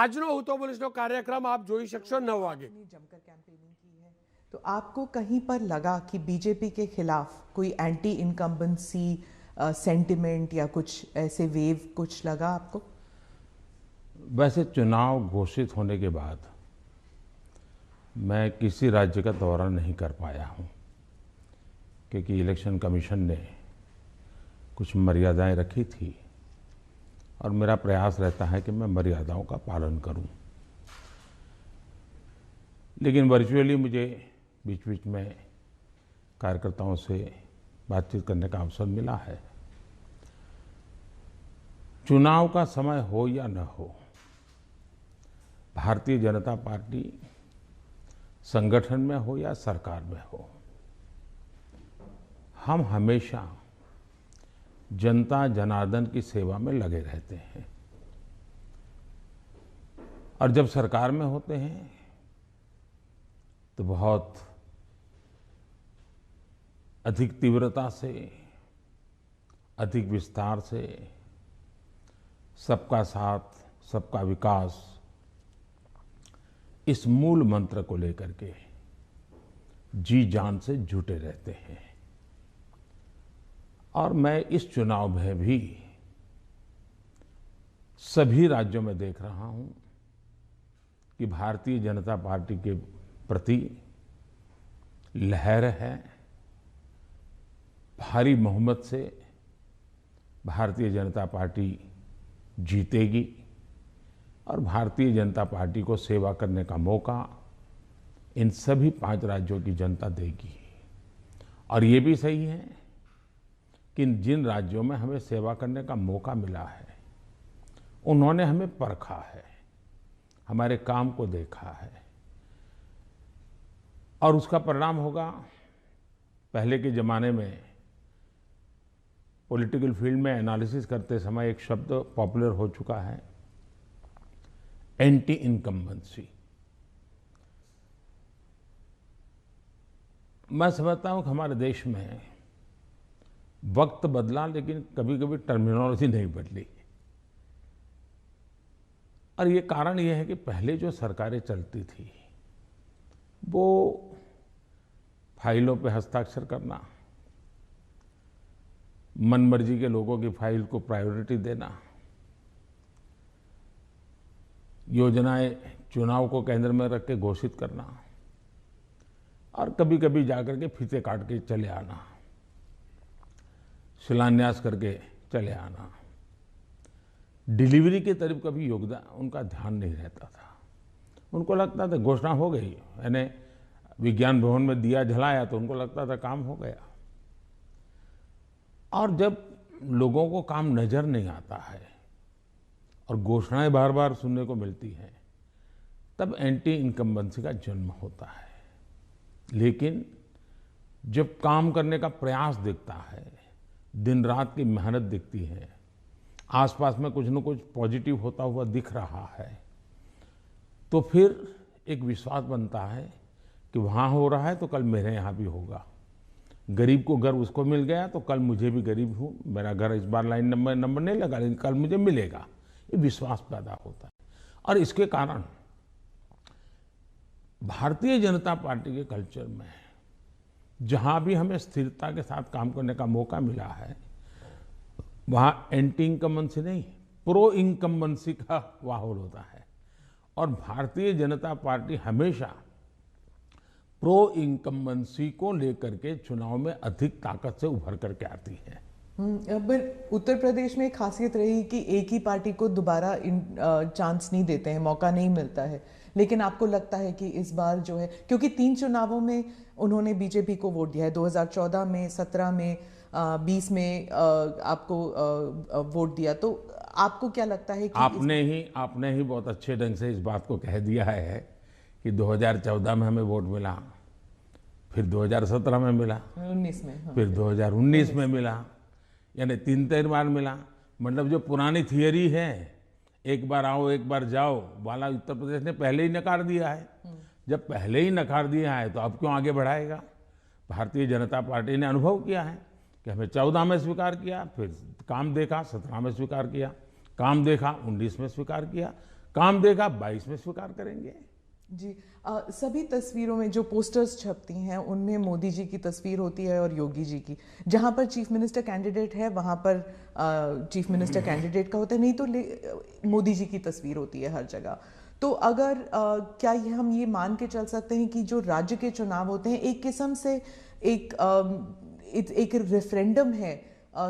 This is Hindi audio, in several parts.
આજનો હું તો બોલીશનો કાર્યક્રમ આપ જોઈ શકશો 9 વાગે। जमकर कैंपेनिंग की है, तो आपको कहीं पर लगा कि बीजेपी के खिलाफ कोई एंटी इनकम्बेंसी सेंटिमेंट या कुछ ऐसे वेव कुछ लगा आपको? वैसे चुनाव घोषित होने के बाद मैं किसी राज्य का दौरा नहीं कर पाया हूं, क्योंकि इलेक्शन कमीशन ने कुछ मर्यादाएं रखी थी और मेरा प्रयास रहता है कि मैं मर्यादाओं का पालन करूं। लेकिन वर्चुअली मुझे बीच बीच में कार्यकर्ताओं से बातचीत करने का अवसर मिला है। चुनाव का समय हो या न हो, भारतीय जनता पार्टी संगठन में हो या सरकार में हो, हम हमेशा जनता जनार्दन की सेवा में लगे रहते हैं। और जब सरकार में होते हैं तो बहुत अधिक तीव्रता से, अधिक विस्तार से सबका साथ, सबका विकास, इस मूल मंत्र को लेकर के जी जान से जुटे रहते हैं। और मैं इस चुनाव में भी सभी राज्यों में देख रहा हूं कि भारतीय जनता पार्टी के प्रति लहर है। भारी बहुमत से भारतीय जनता पार्टी जीतेगी और भारतीय जनता पार्टी को सेवा करने का मौका इन सभी 5 राज्यों की जनता देगी। और ये भी सही है कि जिन राज्यों में हमें सेवा करने का मौका मिला है, उन्होंने हमें परखा है, हमारे काम को देखा है और उसका परिणाम होगा। पहले के ज़माने में पॉलिटिकल फील्ड में एनालिसिस करते समय एक शब्द पॉपुलर हो चुका है, एंटी इनकम्बेंसी। मैं समझता हूं कि हमारे देश में वक्त बदला, लेकिन कभी कभी टर्मिनोलॉजी नहीं बदली। और ये कारण ये है कि पहले जो सरकारें चलती थी वो फाइलों पे हस्ताक्षर करना, मनमर्जी के लोगों की फाइल को प्रायोरिटी देना, योजनाएं चुनाव को केंद्र में रख के घोषित करना और कभी कभी जाकर के फीते काट के चले आना, शिलान्यास करके चले आना। डिलीवरी के तरफ कभी योगदान उनका ध्यान नहीं रहता था। उनको लगता था घोषणा हो गई, यानी विज्ञान भवन में दिया जलाया तो उनको लगता था काम हो गया। और जब लोगों को काम नजर नहीं आता है और घोषणाएं बार बार सुनने को मिलती हैं, तब एंटी इनकम्बेंसी का जन्म होता है। लेकिन जब काम करने का प्रयास दिखता है, दिन रात की मेहनत दिखती है, आसपास में कुछ न कुछ पॉजिटिव होता हुआ दिख रहा है, तो फिर एक विश्वास बनता है कि वहाँ हो रहा है तो कल मेरे यहाँ भी होगा। गरीब को घर उसको मिल गया तो कल मुझे भी, गरीब हूँ, मेरा घर इस बार लाइन नंबर नहीं लगा लेकिन कल मुझे मिलेगा, ये विश्वास पैदा होता है। और इसके कारण भारतीय जनता पार्टी के कल्चर में जहां भी हमें स्थिरता के साथ काम करने का मौका मिला है, वहां एंटी इनकम्बेंसी नहीं, प्रो इनकम्बेंसी का माहौल होता है। और भारतीय जनता पार्टी हमेशा प्रो इनकम्बेंसी को लेकर के चुनाव में अधिक ताकत से उभर करके आती है। पर उत्तर प्रदेश में खासियत रही कि एक ही पार्टी को दोबारा चांस नहीं देते हैं, मौका नहीं मिलता है। लेकिन आपको लगता है कि इस बार जो है, क्योंकि 3 चुनावों में उन्होंने बीजेपी को वोट दिया है, 2014 में, 17 में, 20 में आपको वोट दिया, तो आपको क्या लगता है कि आपने ही बहुत अच्छे ढंग से इस बात को कह दिया है कि 2014 में हमें वोट मिला, फिर 2017 में मिला, 19 में, हाँ, फिर 2019 में मिला, यानी 3 बार मिला। मतलब जो पुरानी थियरी है, एक बार आओ एक बार जाओ वाला, उत्तर प्रदेश ने पहले ही नकार दिया है। जब पहले ही नकार दिया है तो अब क्यों आगे बढ़ाएगा? भारतीय जनता पार्टी ने अनुभव किया है कि हमें 14 में स्वीकार किया, फिर काम देखा 17 में स्वीकार किया, काम देखा 19 में स्वीकार किया, काम देगा 22 में स्वीकार करेंगे। जी। सभी तस्वीरों में जो पोस्टर्स छपती हैं उनमें मोदी जी की तस्वीर होती है और योगी जी की। जहां पर चीफ मिनिस्टर कैंडिडेट है वहां पर चीफ मिनिस्टर कैंडिडेट का होता है, नहीं तो मोदी जी की तस्वीर होती है हर जगह। तो अगर क्या ये हम ये मान के चल सकते हैं कि जो राज्य के चुनाव होते हैं एक किस्म से एक रेफरेंडम है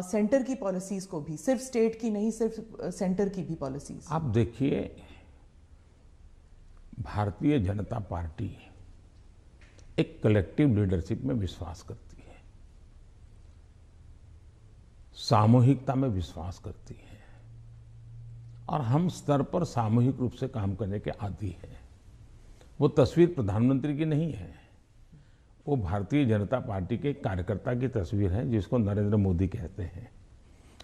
सेंटर की पॉलिसीज को भी, सिर्फ स्टेट की नहीं, सिर्फ सेंटर की भी पॉलिसीज? आप देखिए, भारतीय जनता पार्टी एक कलेक्टिव लीडरशिप में विश्वास करती है, सामूहिकता में विश्वास करती है और हम स्तर पर सामूहिक रूप से काम करने के आदी हैं। वो तस्वीर प्रधानमंत्री की नहीं है, वो भारतीय जनता पार्टी के कार्यकर्ता की तस्वीर है जिसको नरेंद्र मोदी कहते हैं।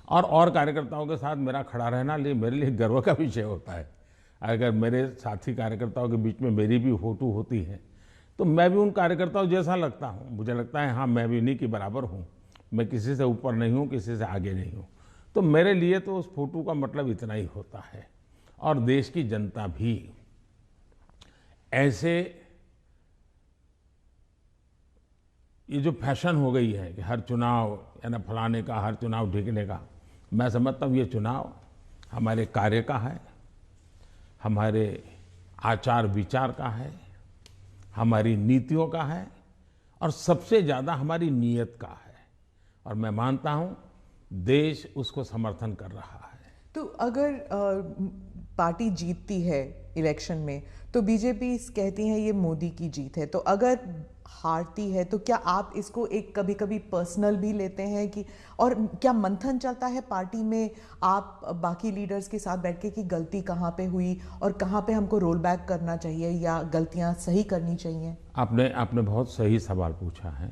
और कार्यकर्ताओं के साथ मेरा खड़ा रहना मेरे लिए गर्व का विषय होता है। अगर मेरे साथी कार्यकर्ताओं के बीच में मेरी भी फोटो होती है तो मैं भी उन कार्यकर्ताओं जैसा लगता हूँ। मुझे लगता है हाँ, मैं भी इन्हीं के बराबर हूँ, मैं किसी से ऊपर नहीं हूँ, किसी से आगे नहीं हूँ। तो मेरे लिए तो उस फोटो का मतलब इतना ही होता है। और देश की जनता भी ऐसे, ये जो फैशन हो गई है कि हर चुनाव यानी फलाने का, हर चुनाव ढीकने का, मैं समझता हूँ ये चुनाव हमारे कार्य का है, हमारे आचार विचार का है, हमारी नीतियों का है और सबसे ज़्यादा हमारी नीयत का है। और मैं मानता हूँ देश उसको समर्थन कर रहा है। तो अगर पार्टी जीतती है इलेक्शन में तो बीजेपी कहती है ये मोदी की जीत है, तो अगर हारती है तो क्या आप इसको एक कभी कभी पर्सनल भी लेते हैं कि, और क्या मंथन चलता है पार्टी में आप बाकी लीडर्स के साथ बैठ के कि गलती कहाँ पे हुई और कहाँ पे हमको रोल बैक करना चाहिए या गलतियाँ सही करनी चाहिए? आपने बहुत सही सवाल पूछा है।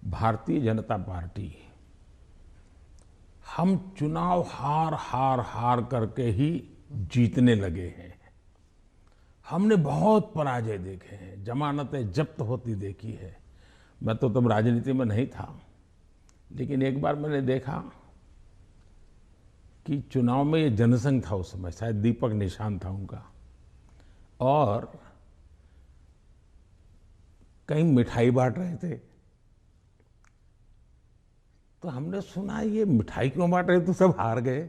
भारतीय जनता पार्टी, हम चुनाव हार करके ही जीतने लगे हैं। हमने बहुत पराजय देखे हैं, जमानतें जब्त होती देखी है। मैं तो तब राजनीति में नहीं था, लेकिन एक बार मैंने देखा कि चुनाव में ये जनसंघ था, उस समय शायद दीपक निशान था उनका, और कहीं मिठाई बांट रहे थे। तो हमने सुना ये मिठाई क्यों बांट रहे, तो सब हार गए।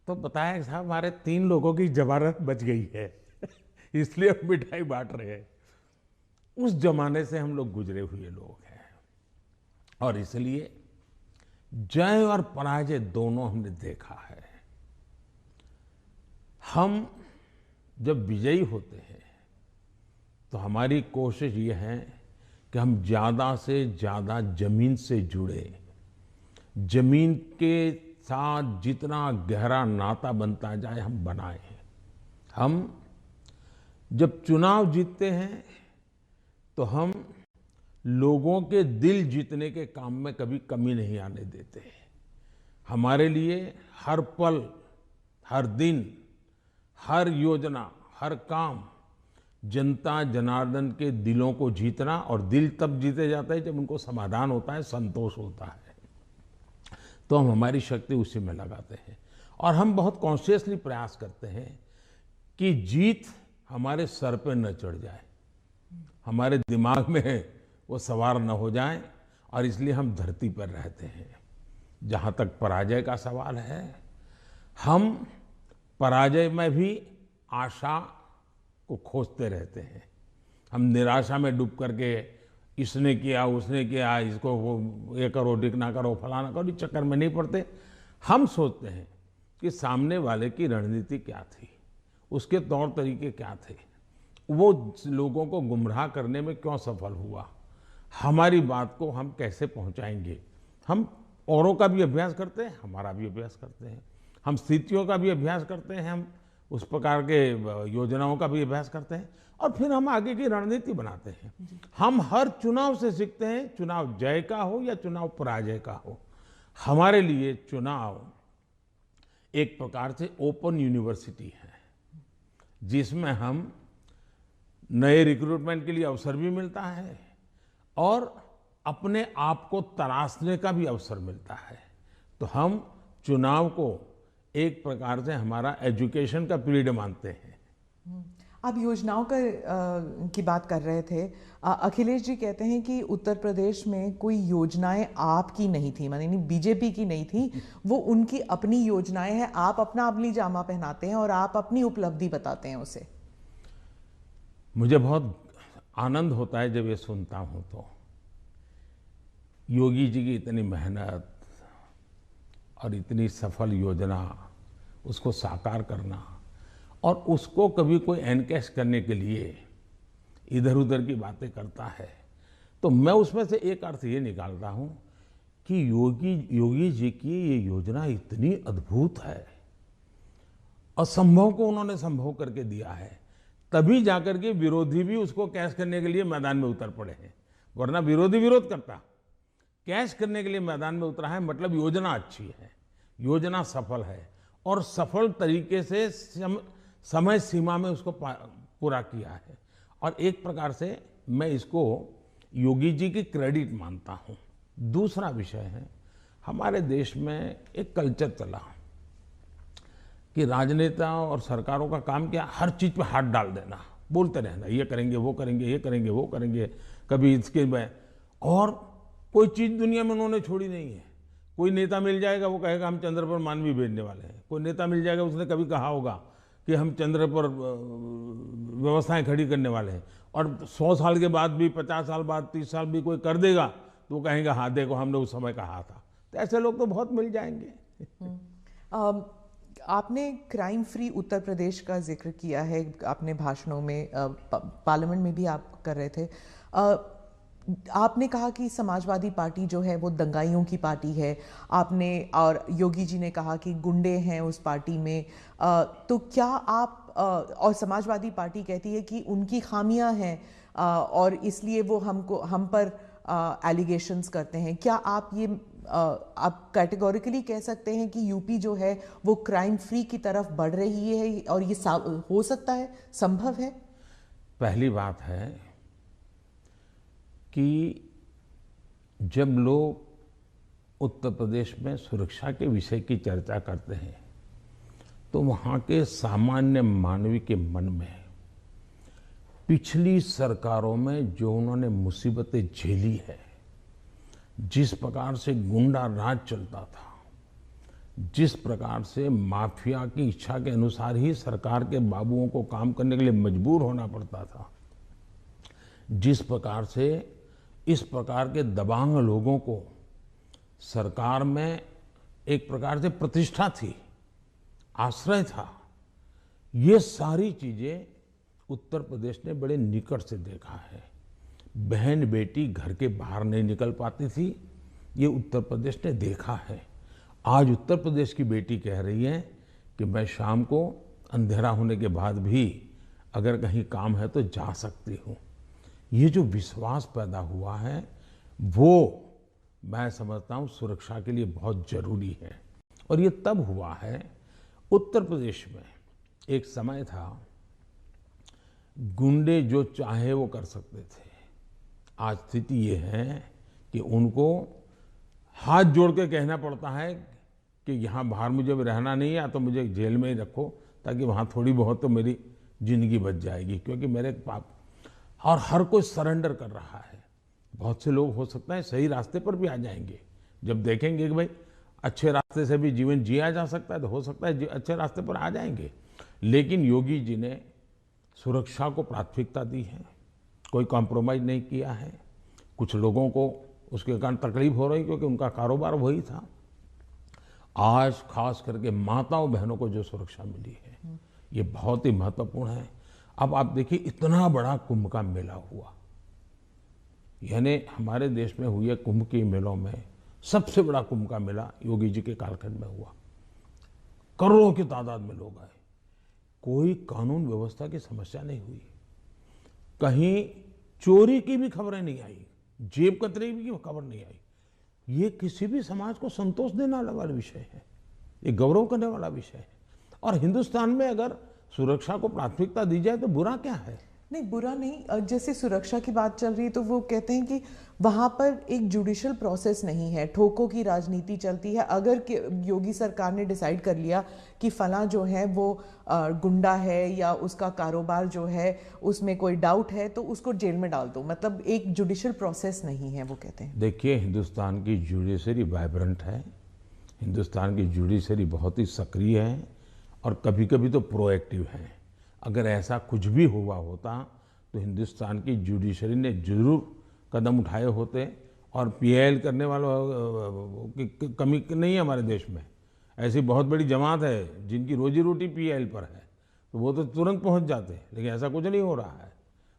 तो बताया साहब हमारे 3 लोगों की जमानत बच गई है इसलिए हम मिठाई बांट रहे हैं। उस जमाने से हम लोग गुजरे हुए लोग हैं और इसलिए जय और पराजय दोनों हमने देखा है। हम जब विजयी होते हैं तो हमारी कोशिश ये है कि हम ज़्यादा से ज़्यादा जमीन से जुड़े, जमीन के साथ जितना गहरा नाता बनता जाए हम बनाएं। हम जब चुनाव जीतते हैं तो हम लोगों के दिल जीतने के काम में कभी कमी नहीं आने देते। हमारे लिए हर पल, हर दिन, हर योजना, हर काम जनता जनार्दन के दिलों को जीतना, और दिल तब जीते जाता है जब उनको समाधान होता है, संतोष होता है। तो हम हमारी शक्ति उसी में लगाते हैं और हम बहुत कॉन्शियसली प्रयास करते हैं कि जीत हमारे सर पे न चढ़ जाए, हमारे दिमाग में वो सवार न हो जाए, और इसलिए हम धरती पर रहते हैं। जहाँ तक पराजय का सवाल है, हम पराजय में भी आशा को खोजते रहते हैं। हम निराशा में डूब करके इसने किया, उसने किया, इसको वो ये करो, डिकना करो, फलाना करो, इस चक्कर में नहीं पड़ते। हम सोचते हैं कि सामने वाले की रणनीति क्या थी, उसके तौर तरीके क्या थे, वो लोगों को गुमराह करने में क्यों सफल हुआ, हमारी बात को हम कैसे पहुंचाएंगे। हम औरों का भी अभ्यास करते हैं, हमारा भी अभ्यास करते हैं, हम स्थितियों का भी अभ्यास करते हैं, हम उस प्रकार के योजनाओं का भी अभ्यास करते हैं और फिर हम आगे की रणनीति बनाते हैं। हम हर चुनाव से सीखते हैं, चुनाव जय का हो या चुनाव पराजय का हो। हमारे लिए चुनाव एक प्रकार से ओपन यूनिवर्सिटी है, जिसमें हम नए रिक्रूटमेंट के लिए अवसर भी मिलता है और अपने आप को तराशने का भी अवसर मिलता है। तो हम चुनाव को एक प्रकार से हमारा एजुकेशन का पीरियड मानते हैं। आप योजनाओं की बात कर रहे थे। अखिलेश जी कहते हैं कि उत्तर प्रदेश में कोई योजनाएं आपकी नहीं थी, माने बीजेपी की नहीं थी, वो उनकी अपनी योजनाएं हैं। आप अपना अमली जामा पहनाते हैं और आप अपनी उपलब्धि बताते हैं उसे। मुझे बहुत आनंद होता है जब ये सुनता हूं तो। योगी जी की इतनी मेहनत और इतनी सफल योजना, उसको साकार करना और उसको कभी कोई एनकैश करने के लिए इधर उधर की बातें करता है, तो मैं उसमें से एक अर्थ ये निकालता हूं कि योगी जी की ये योजना इतनी अद्भुत है, असंभव को उन्होंने संभव करके दिया है, तभी जाकर के विरोधी भी उसको कैश करने के लिए मैदान में उतर पड़े हैं। वरना विरोधी विरोध करता, कैश करने के लिए मैदान में उतरा है, मतलब योजना अच्छी है, योजना सफल है और सफल तरीके से समय सीमा में उसको पूरा किया है। और एक प्रकार से मैं इसको योगी जी की क्रेडिट मानता हूं। दूसरा विषय है, हमारे देश में एक कल्चर चला कि राजनेता और सरकारों का काम क्या, हर चीज पे हाथ डाल देना, बोलते रहना, ये करेंगे वो करेंगे, ये करेंगे वो करेंगे, कभी इसके में। और कोई चीज दुनिया में उन्होंने छोड़ी नहीं है। कोई नेता मिल जाएगा, वो कहेगा हम चंद्र पर मानवी भेजने वाले हैं। कोई नेता मिल जाएगा, उसने कभी कहा होगा कि हम चंद्र पर व्यवस्थाएं खड़ी करने वाले हैं। और 100 साल के बाद भी, 50 साल बाद, 30 साल भी कोई कर देगा तो वो कहेंगे हाँ देखो हमने उस समय कहा था। तो ऐसे लोग तो बहुत मिल जाएंगे। आपने क्राइम फ्री उत्तर प्रदेश का जिक्र किया है आपने भाषणों में, पार्लियामेंट में भी आप कर रहे थे। आपने कहा कि समाजवादी पार्टी जो है वो दंगाइयों की पार्टी है, आपने, और योगी जी ने कहा कि गुंडे हैं उस पार्टी में। तो क्या आप, और समाजवादी पार्टी कहती है कि उनकी खामियां हैं और इसलिए वो हम पर एलिगेशंस करते हैं। क्या आप ये आप कैटेगोरिकली कह सकते हैं कि यूपी जो है वो क्राइम फ्री की तरफ बढ़ रही है और ये हो सकता है, संभव है? पहली बात है कि जब लोग उत्तर प्रदेश में सुरक्षा के विषय की चर्चा करते हैं तो वहां के सामान्य मानवी के मन में पिछली सरकारों में जो उन्होंने मुसीबतें झेली है, जिस प्रकार से गुंडा राज चलता था, जिस प्रकार से माफिया की इच्छा के अनुसार ही सरकार के बाबुओं को काम करने के लिए मजबूर होना पड़ता था, जिस प्रकार से इस प्रकार के दबांग लोगों को सरकार में एक प्रकार से प्रतिष्ठा थी, आश्रय था, ये सारी चीजें उत्तर प्रदेश ने बड़े निकट से देखा है। बहन बेटी घर के बाहर नहीं निकल पाती थी, ये उत्तर प्रदेश ने देखा है। आज उत्तर प्रदेश की बेटी कह रही है कि मैं शाम को अंधेरा होने के बाद भी अगर कहीं काम है तो जा सकती हूँ। ये जो विश्वास पैदा हुआ है वो मैं समझता हूँ सुरक्षा के लिए बहुत जरूरी है। और ये तब हुआ है, उत्तर प्रदेश में एक समय था गुंडे जो चाहे वो कर सकते थे। आज स्थिति ये है कि उनको हाथ जोड़ के कहना पड़ता है कि यहाँ बाहर मुझे रहना नहीं है, या तो मुझे जेल में ही रखो ताकि वहाँ थोड़ी बहुत तो मेरी जिंदगी बच जाएगी, क्योंकि मेरे पाप। और हर कोई सरेंडर कर रहा है। बहुत से लोग हो सकता है सही रास्ते पर भी आ जाएंगे, जब देखेंगे कि भाई अच्छे रास्ते से भी जीवन जिया जा सकता है तो हो सकता है अच्छे रास्ते पर आ जाएंगे। लेकिन योगी जी ने सुरक्षा को प्राथमिकता दी है, कोई कॉम्प्रोमाइज नहीं किया है। कुछ लोगों को उसके कारण तकलीफ हो रही क्योंकि उनका कारोबार वही था। आज खास करके माताओं बहनों को जो सुरक्षा मिली है ये बहुत ही महत्वपूर्ण है। अब आप देखिए इतना बड़ा कुंभ का मेला हुआ, यानी हमारे देश में हुए कुंभ के मेलों में सबसे बड़ा कुंभ का मेला योगी जी के कालखंड में हुआ। करोड़ों की तादाद में लोग आए, कोई कानून व्यवस्था की समस्या नहीं हुई, कहीं चोरी की भी खबरें नहीं आई, जेब कतरे की खबर नहीं आई। ये किसी भी समाज को संतोष देने वाला विषय है, ये गौरव करने वाला विषय है। और हिंदुस्तान में अगर सुरक्षा को प्राथमिकता दी जाए तो बुरा क्या है? नहीं, बुरा नहीं। जैसे सुरक्षा की बात चल रही है तो वो कहते हैं कि वहां पर एक जुडिशियल प्रोसेस नहीं है, ठोकों की राजनीति चलती है। अगर योगी सरकार ने डिसाइड कर लिया कि फला जो है वो गुंडा है या उसका कारोबार जो है उसमें कोई डाउट है तो उसको जेल में डाल दो, मतलब एक जुडिशियल प्रोसेस नहीं है, वो कहते हैं। देखिए, हिंदुस्तान की जुडिशरी वाइब्रेंट है, हिंदुस्तान की जुडिशरी बहुत ही सक्रिय है और कभी कभी तो प्रोएक्टिव है। अगर ऐसा कुछ भी हुआ होता तो हिंदुस्तान की जुडिशरी ने जरूर कदम उठाए होते और पीआईएल करने वालों की कमी नहीं है हमारे देश में। ऐसी बहुत बड़ी जमात है जिनकी रोजी रोटी पीआईएल पर है, तो वो तो तुरंत पहुंच जाते हैं, लेकिन ऐसा कुछ नहीं हो रहा है।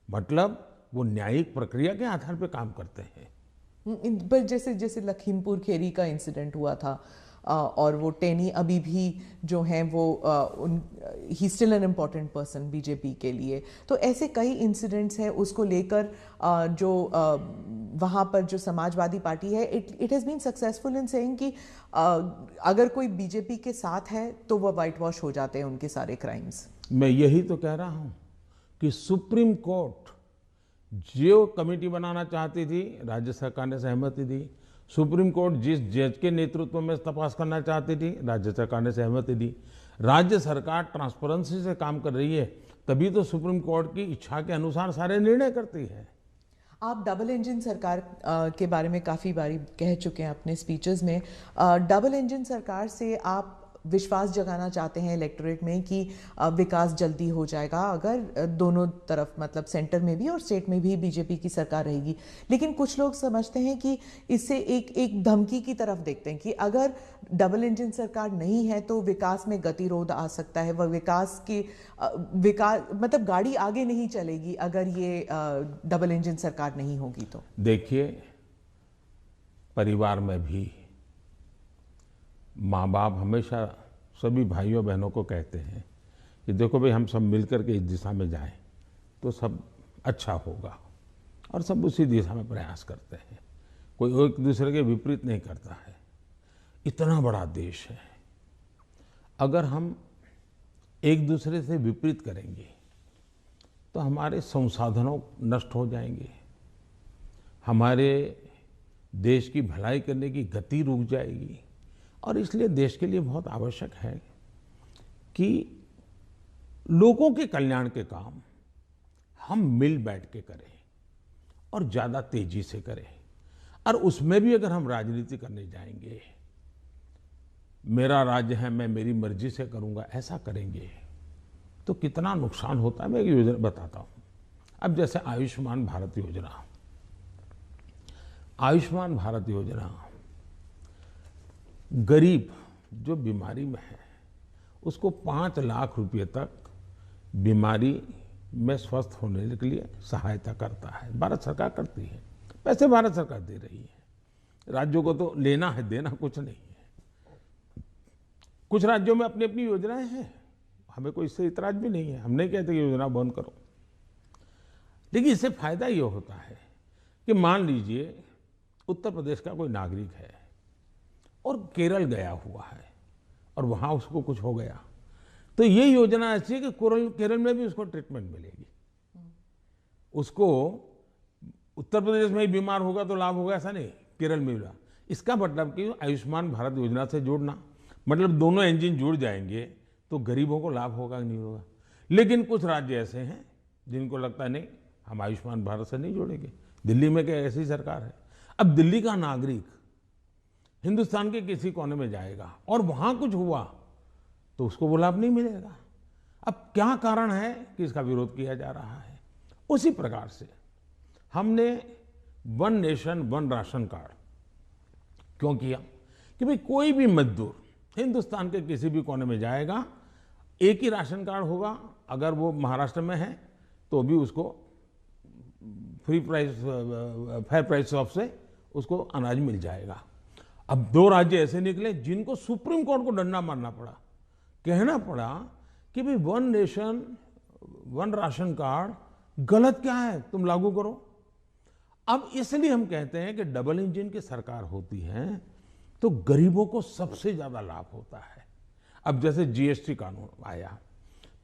मतलब वो न्यायिक प्रक्रिया के आधार पर काम करते हैं। पर जैसे जैसे लखीमपुर खेरी का इंसिडेंट हुआ था और वो टेनी अभी भी जो हैं वो he still an important person BJP के लिए, तो ऐसे कई इंसिडेंट्स हैं उसको लेकर जो वहाँ पर जो समाजवादी पार्टी है it has been successful in saying कि अगर कोई बीजेपी के साथ है तो वो वाइट वॉश हो जाते हैं उनके सारे क्राइम्स। मैं यही तो कह रहा हूँ कि सुप्रीम कोर्ट जो कमेटी बनाना चाहती थी, राज्य सरकार ने सहमति दी। सुप्रीम कोर्ट जिस जज के नेतृत्व में तपास करना चाहती थी, राज्य सरकार ने सहमति दी। राज्य सरकार ट्रांसपेरेंसी से काम कर रही है, तभी तो सुप्रीम कोर्ट की इच्छा के अनुसार सारे निर्णय करती है। आप डबल इंजन सरकार के बारे में काफ़ी बारी कह चुके हैं अपने स्पीचेस में। डबल इंजन सरकार से आप विश्वास जगाना चाहते हैं इलेक्टोरेट में कि विकास जल्दी हो जाएगा अगर दोनों तरफ, मतलब सेंटर में भी और स्टेट में भी बीजेपी की सरकार रहेगी। लेकिन कुछ लोग समझते हैं कि इससे एक धमकी की तरफ देखते हैं कि अगर डबल इंजन सरकार नहीं है तो विकास में गतिरोध आ सकता है, वह विकास मतलब गाड़ी आगे नहीं चलेगी अगर ये डबल इंजन सरकार नहीं होगी तो। देखिए, परिवार में भी माँ बाप हमेशा सभी भाइयों बहनों को कहते हैं कि देखो भाई, हम सब मिलकर के इस दिशा में जाएं तो सब अच्छा होगा, और सब उसी दिशा में प्रयास करते हैं। कोई एक दूसरे के विपरीत नहीं करता है। इतना बड़ा देश है, अगर हम एक दूसरे से विपरीत करेंगे तो हमारे संसाधनों नष्ट हो जाएंगे, हमारे देश की भलाई करने की गति रुक जाएगी। और इसलिए देश के लिए बहुत आवश्यक है कि लोगों के कल्याण के काम हम मिल बैठ के करें और ज़्यादा तेजी से करें। और उसमें भी अगर हम राजनीति करने जाएंगे, मेरा राज्य है, मैं मेरी मर्जी से करूंगा, ऐसा करेंगे तो कितना नुकसान होता है। मैं एक योजना बताता हूं। अब जैसे आयुष्मान भारत योजना, आयुष्मान भारत योजना गरीब जो बीमारी में है उसको 5 लाख रुपए तक बीमारी में स्वस्थ होने के लिए सहायता करता है। भारत सरकार करती है, पैसे भारत सरकार दे रही है। राज्यों को तो लेना है, देना कुछ नहीं है। कुछ राज्यों में अपनी अपनी योजनाएं हैं, हमें कोई इससे इतराज भी नहीं है। हम नहीं कहते कि योजना बंद करो, लेकिन इससे फायदा ये होता है कि मान लीजिए उत्तर प्रदेश का कोई नागरिक है और केरल गया हुआ है और वहां उसको कुछ हो गया, तो ये योजना ऐसी है कि केरल में भी उसको ट्रीटमेंट मिलेगी। उसको उत्तर प्रदेश में ही बीमार होगा तो लाभ होगा ऐसा नहीं, केरल में भी लाभ। इसका मतलब कि आयुष्मान भारत योजना से जोड़ना मतलब दोनों इंजन जुड़ जाएंगे तो गरीबों को लाभ होगा नहीं होगा। लेकिन कुछ राज्य ऐसे हैं जिनको लगता है नहीं, हम आयुष्मान भारत से नहीं जोड़ेंगे। दिल्ली में क्या ऐसी सरकार है। अब दिल्ली का नागरिक हिंदुस्तान के किसी कोने में जाएगा और वहां कुछ हुआ तो उसको वो लाभ नहीं मिलेगा। अब क्या कारण है कि इसका विरोध किया जा रहा है। उसी प्रकार से हमने one nation one ration card क्यों किया कि भाई कोई भी मजदूर हिंदुस्तान के किसी भी कोने में जाएगा, एक ही राशन कार्ड होगा। अगर वो महाराष्ट्र में है तो भी उसको फेयर प्राइस ऑफ से उसको अनाज मिल जाएगा। अब 2 राज्य ऐसे निकले जिनको सुप्रीम कोर्ट को डंडा मारना पड़ा, कहना पड़ा कि भाई one nation one ration card गलत क्या है, तुम लागू करो। अब इसलिए हम कहते हैं कि डबल इंजन की सरकार होती है तो गरीबों को सबसे ज्यादा लाभ होता है। अब जैसे जीएसटी कानून आया,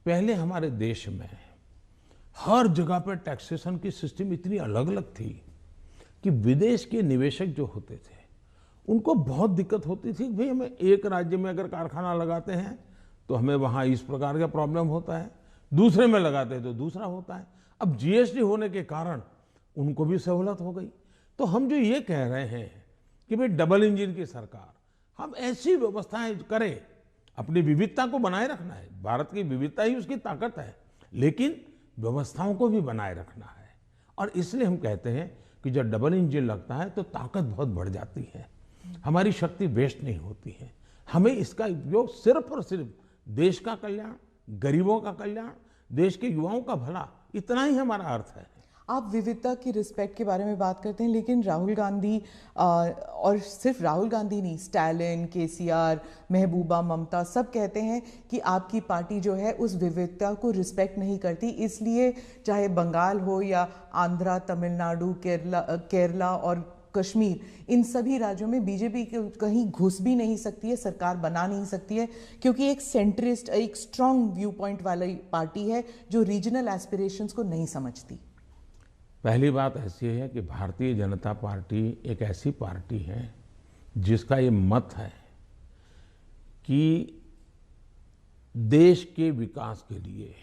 पहले हमारे देश में हर जगह पर टैक्सेशन की सिस्टम इतनी अलग अलग थी कि विदेश के निवेशक जो होते थे उनको बहुत दिक्कत होती थी। भाई हमें एक राज्य में अगर कारखाना लगाते हैं तो हमें वहाँ इस प्रकार का प्रॉब्लम होता है, दूसरे में लगाते हैं तो दूसरा होता है। अब जीएसटी होने के कारण उनको भी सहूलत हो गई। तो हम जो ये कह रहे हैं कि भाई डबल इंजन की सरकार, हम ऐसी व्यवस्थाएं करें, अपनी विविधता को बनाए रखना है, भारत की विविधता ही उसकी ताकत है, लेकिन व्यवस्थाओं को भी बनाए रखना है। और इसलिए हम कहते हैं कि जब डबल इंजन लगता है तो ताकत बहुत बढ़ जाती है, हमारी शक्ति वेस्ट नहीं होती है। हमें इसका उपयोग सिर्फ और सिर्फ देश का कल्याण, गरीबों का कल्याण, देश के युवाओं का भला, इतना ही हमारा अर्थ है। आप विविधता की रिस्पेक्ट के बारे में बात करते हैं, लेकिन राहुल गांधी और सिर्फ राहुल गांधी नहीं, स्टालिन, केसीआर, महबूबा, ममता सब कहते हैं कि आपकी पार्टी जो है उस विविधता को रिस्पेक्ट नहीं करती, इसलिए चाहे बंगाल हो या आंध्रा, तमिलनाडु, केरला और कश्मीर, इन सभी राज्यों में बीजेपी कहीं घुस भी नहीं सकती है, सरकार बना नहीं सकती है, क्योंकि एक सेंट्रिस्ट, एक स्ट्रॉन्ग व्यू पॉइंट वाली पार्टी है जो रीजनल एस्पिरेशंस को नहीं समझती। पहली बात ऐसी है कि भारतीय जनता पार्टी एक ऐसी पार्टी है जिसका ये मत है कि देश के विकास के लिए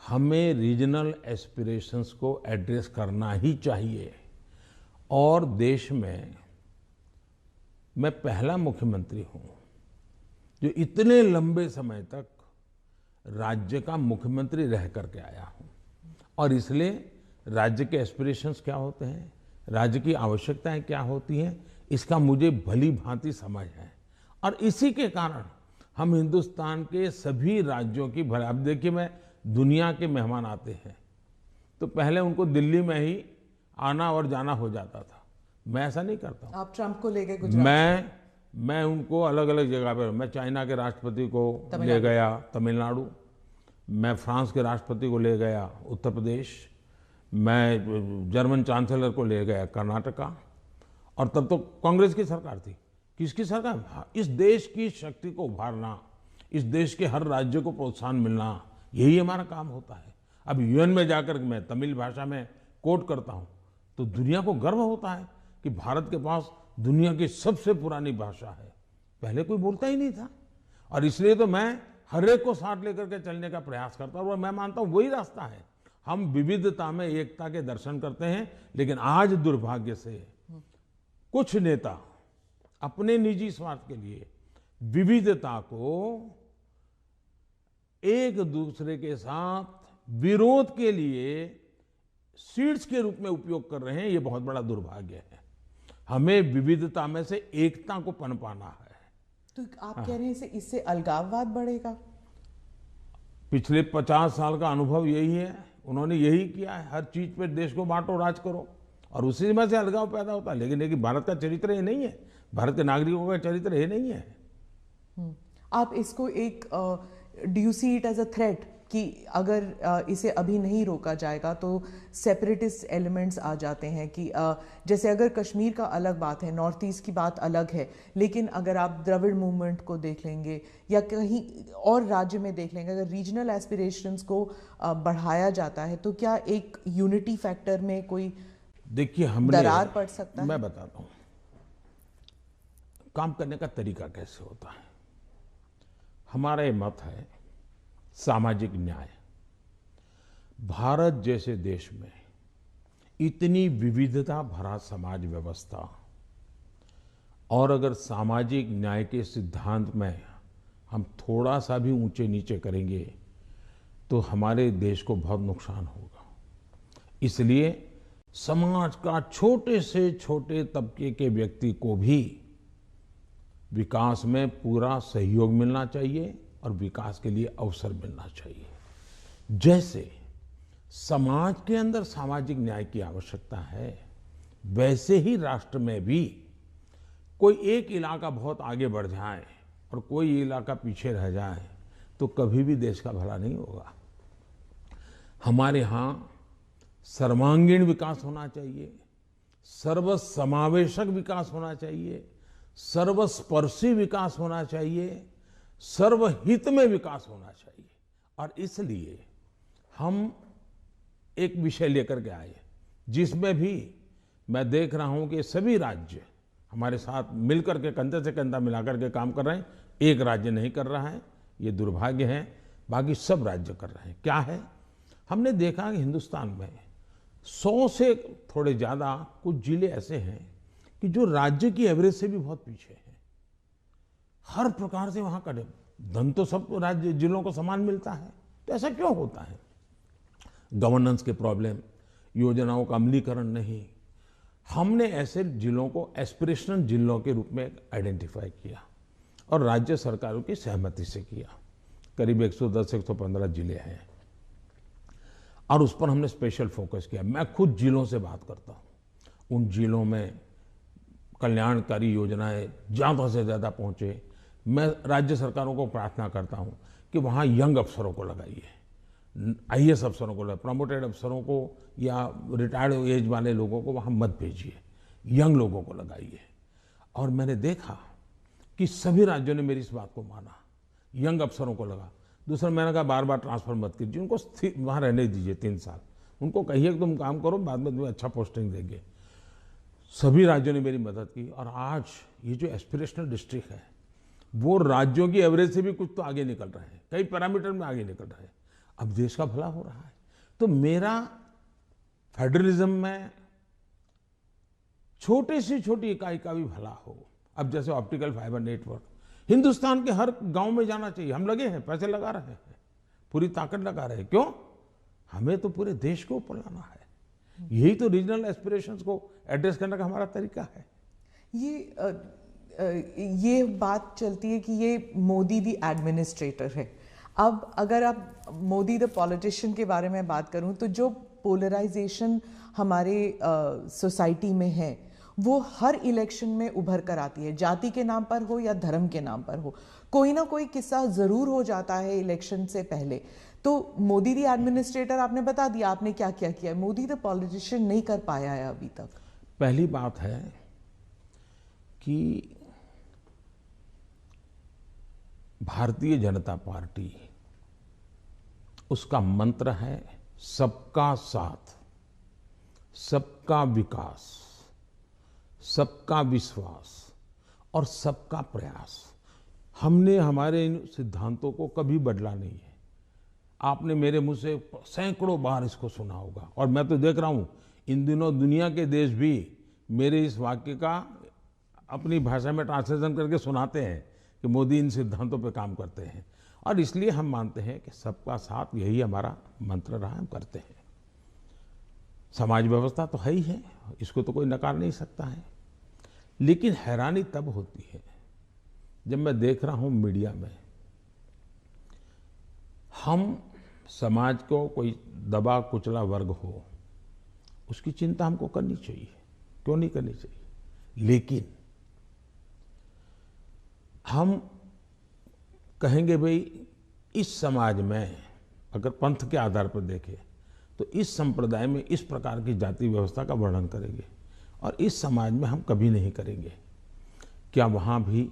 हमें रीजनल एस्पिरेशंस को एड्रेस करना ही चाहिए। और देश में मैं पहला मुख्यमंत्री हूं जो इतने लंबे समय तक राज्य का मुख्यमंत्री रह करके आया हूं, और इसलिए राज्य के एस्पिरेशंस क्या होते हैं, राज्य की आवश्यकताएं क्या होती हैं, इसका मुझे भली भांति समझ है। और इसी के कारण हम हिंदुस्तान के सभी राज्यों की भला, अब देखिए मैं दुनिया के मेहमान आते हैं तो पहले उनको दिल्ली में ही आना और जाना हो जाता था, मैं ऐसा नहीं करता हूं। आप ट्रंप को ले गए गुजरात? मैं उनको अलग अलग जगह पर, मैं चाइना के राष्ट्रपति को ले गया तमिलनाडु, मैं फ्रांस के राष्ट्रपति को ले गया उत्तर प्रदेश, मैं जर्मन चांसलर को ले गया कर्नाटका, और तब तो कांग्रेस की सरकार थी। किसकी सरकार? इस देश की शक्ति को उभारना, इस देश के हर राज्य को प्रोत्साहन मिलना, यही हमारा काम होता है। अब यूएन में जाकर मैं तमिल भाषा में कोट करता हूं तो दुनिया को गर्व होता है कि भारत के पास दुनिया की सबसे पुरानी भाषा है, पहले कोई बोलता ही नहीं था। और इसलिए तो मैं हर एक को साथ लेकर के चलने का प्रयास करता हूं, और मैं मानता हूं वही रास्ता है। हम विविधता में एकता के दर्शन करते हैं, लेकिन आज दुर्भाग्य से कुछ नेता अपने निजी स्वार्थ के लिए विविधता को एक दूसरे के साथ विरोध के लिए सीड्स के रूप में उपयोग कर रहे हैं। ये बहुत बड़ा दुर्भाग्य है। हमें विविधता में से एकता को पनपाना है। तो आप कह रहे हैं इससे अलगाववाद बढ़ेगा? पिछले 50 साल का अनुभव यही है, उन्होंने यही किया है, हर चीज पे देश को बांटो, राज करो, और उसी में से अलगाव पैदा होता है। लेकिन भारत का चरित्र ये नहीं है, भारत के नागरिकों का चरित्र ये नहीं है। आप इसको एक do you see it as a threat कि अगर इसे अभी नहीं रोका जाएगा तो सेपरेटिस्ट एलिमेंट्स आ जाते हैं कि जैसे अगर कश्मीर का अलग बात है, नॉर्थ ईस्ट की बात अलग है, लेकिन अगर आप द्रविड़ मूवमेंट को देख लेंगे या कहीं और राज्य में देख लेंगे, अगर रीजनल एस्पिरेशंस को बढ़ाया जाता है तो क्या एक यूनिटी फैक्टर में कोई देखिए हमने दरार पड़ सकता है? मैं बताता हूँ काम करने का तरीका कैसे होता है। हमारा ये मत है सामाजिक न्याय। भारत जैसे देश में इतनी विविधता भरा समाज व्यवस्था, और अगर सामाजिक न्याय के सिद्धांत में हम थोड़ा सा भी ऊंचे नीचे करेंगे तो हमारे देश को बहुत नुकसान होगा। इसलिए समाज का छोटे से छोटे तबके के व्यक्ति को भी विकास में पूरा सहयोग मिलना चाहिए और विकास के लिए अवसर मिलना चाहिए। जैसे समाज के अंदर सामाजिक न्याय की आवश्यकता है, वैसे ही राष्ट्र में भी कोई एक इलाका बहुत आगे बढ़ जाए और कोई इलाका पीछे रह जाए तो कभी भी देश का भला नहीं होगा। हमारे यहाँ सर्वांगीण विकास होना चाहिए, सर्वसमावेशक विकास होना चाहिए, सर्वस्पर्शी विकास होना चाहिए, सर्वहित में विकास होना चाहिए। और इसलिए हम एक विषय लेकर के आए जिसमें भी मैं देख रहा हूं कि सभी राज्य हमारे साथ मिलकर के कंधे से कंधा मिलाकर के काम कर रहे हैं। एक राज्य नहीं कर रहा है, ये दुर्भाग्य है, बाकी सब राज्य कर रहे हैं। क्या है, हमने देखा कि हिंदुस्तान में 100 से थोड़े ज़्यादा कुछ जिले ऐसे हैं कि जो राज्य की एवरेज से भी बहुत पीछे हैं। हर प्रकार से वहाँ का धन तो सब राज्य जिलों को समान मिलता है, तो ऐसा क्यों होता है? गवर्नेंस के प्रॉब्लम, योजनाओं का अमलीकरण नहीं। हमने ऐसे जिलों को एस्पिरेशनल जिलों के रूप में आइडेंटिफाई किया और राज्य सरकारों की सहमति से किया। करीब 110-115 जिले हैं और उस पर हमने स्पेशल फोकस किया। मैं खुद जिलों से बात करता हूँ, उन जिलों में कल्याणकारी योजनाएं ज़्यादा से ज़्यादा पहुँचे। मैं राज्य सरकारों को प्रार्थना करता हूँ कि वहाँ यंग अफसरों को लगाइए, IAS अफसरों को, प्रमोटेड अफसरों को या रिटायर्ड एज वाले लोगों को वहाँ मत भेजिए, यंग लोगों को लगाइए। और मैंने देखा कि सभी राज्यों ने मेरी इस बात को माना, यंग अफसरों को लगा। दूसरा, मैंने कहा बार बार ट्रांसफर मत कीजिए, उनको वहाँ रहने दीजिए 3 साल, उनको कहिए कि तुम काम करो, बाद में तुम्हें अच्छा पोस्टिंग देंगे। सभी राज्यों ने मेरी मदद की और आज ये जो एस्पिरेशनल डिस्ट्रिक्ट है वो राज्यों की एवरेज से भी कुछ तो आगे निकल रहे हैं, कई पैरामीटर में आगे निकल रहे हैं। अब देश का भला हो रहा है। तो मेरा फेडरलिज्म में छोटी से छोटी इकाई का भी भला हो। अब जैसे ऑप्टिकल फाइबर नेटवर्क हिंदुस्तान के हर गांव में जाना चाहिए। हम लगे हैं, पैसे लगा रहे हैं, पूरी ताकत लगा रहे हैं। क्यों? हमें तो पूरे देश को ऊपर लाना है। यही तो रीजनल एस्पिरेशंस को एड्रेस करने का हमारा तरीका है। ये बात चलती है कि ये मोदी दी एडमिनिस्ट्रेटर है। अब अगर आप मोदी द पॉलिटिशियन के बारे में बात करूं तो जो पोलराइजेशन हमारे सोसाइटी में है वो हर इलेक्शन में उभर कर आती है, जाति के नाम पर हो या धर्म के नाम पर हो। कोई ना कोई किस्सा जरूर हो जाता है इलेक्शन से पहले। तो मोदी दी एडमिनिस्ट्रेटर आपने बता दिया आपने क्या क्या किया, मोदी द पॉलिटिशियन नहीं कर पाया है अभी तक। पहली बात है कि भारतीय जनता पार्टी, उसका मंत्र है सबका साथ, सबका विकास, सबका विश्वास और सबका प्रयास। हमने हमारे इन सिद्धांतों को कभी बदला नहीं है। आपने मेरे मुंह से सैकड़ों बार इसको सुना होगा और मैं तो देख रहा हूं इन दिनों दुनिया के देश भी मेरे इस वाक्य का अपनी भाषा में ट्रांसलेशन करके सुनाते हैं कि मोदी इन सिद्धांतों पे काम करते हैं। और इसलिए हम मानते हैं कि सबका साथ, यही हमारा मंत्र रहा, हम करते हैं। समाज व्यवस्था तो है ही है, इसको तो कोई नकार नहीं सकता है। लेकिन हैरानी तब होती है जब मैं देख रहा हूं मीडिया में हम समाज को कोई दबा कुचला वर्ग हो, उसकी चिंता हमको करनी चाहिए, क्यों नहीं करनी चाहिए। लेकिन हम कहेंगे भाई इस समाज में अगर पंथ के आधार पर देखें तो इस संप्रदाय में इस प्रकार की जाति व्यवस्था का वर्णन करेंगे और इस समाज में हम कभी नहीं करेंगे। क्या वहाँ भी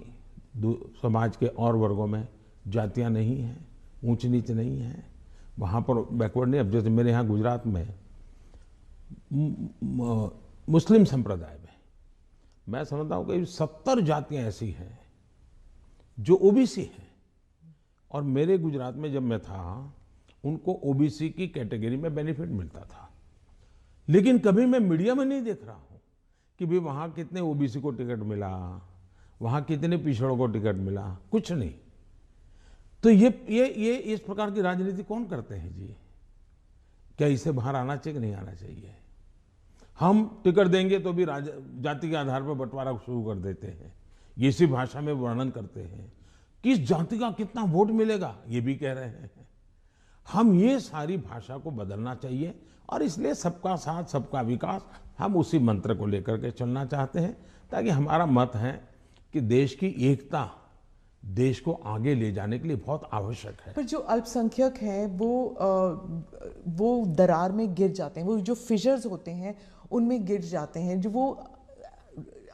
समाज के और वर्गों में जातियाँ नहीं हैं, ऊंच नीच नहीं है, वहाँ पर बैकवर्ड नहीं। अब जैसे मेरे यहाँ गुजरात में मुस्लिम संप्रदाय में मैं समझता हूँ कि 70 जातियाँ ऐसी हैं जो ओबीसी हैं और मेरे गुजरात में जब मैं था उनको ओबीसी की कैटेगरी में बेनिफिट मिलता था। लेकिन कभी मैं मीडिया में नहीं देख रहा हूँ कि भाई वहाँ कितने ओबीसी को टिकट मिला, वहाँ कितने पिछड़ों को टिकट मिला, कुछ नहीं। तो ये इस प्रकार की राजनीति कौन करते हैं जी? क्या इसे बाहर आना चाहिए कि नहीं आना चाहिए? हम टिकट देंगे तो भी जाति के आधार पर बंटवारा शुरू कर देते हैं, ये इसी भाषा में वर्णन करते हैं। किस जाति का कितना वोट मिलेगा ये भी कह रहे हैं। हम ये सारी भाषा को बदलना चाहिए और इसलिए सबका साथ सबका विकास, हम उसी मंत्र को लेकर के चलना चाहते हैं ताकि हमारा मत है कि देश की एकता देश को आगे ले जाने के लिए बहुत आवश्यक है। पर जो अल्पसंख्यक हैं वो दरार में गिर जाते हैं, वो जो फिशर्स होते हैं उनमें गिर जाते हैं। जो वो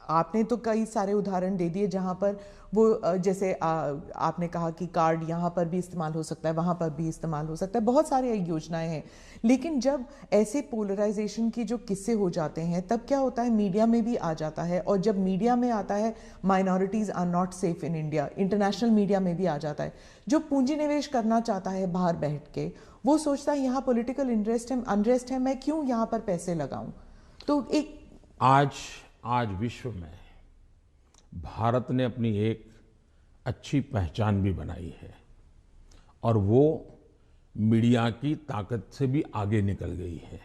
आपने तो कई सारे उदाहरण दे दिए जहां पर वो जैसे आपने कहा कि कार्ड यहाँ पर भी इस्तेमाल हो सकता है, वहां पर भी इस्तेमाल हो सकता है, बहुत सारी योजनाएं हैं। लेकिन जब ऐसे पोलराइजेशन की जो किस्से हो जाते हैं तब क्या होता है, मीडिया में भी आ जाता है, और जब मीडिया में आता है minorities are not safe in India, international media में भी आ जाता है। जो पूंजी निवेश करना चाहता है बाहर बैठ के, वो सोचता है यहाँ पॉलिटिकल अनरेस्ट है, मैं क्यों यहाँ पर पैसे लगाऊं। तो एक आज विश्व में भारत ने अपनी एक अच्छी पहचान भी बनाई है, और वो मीडिया की ताकत से भी आगे निकल गई है।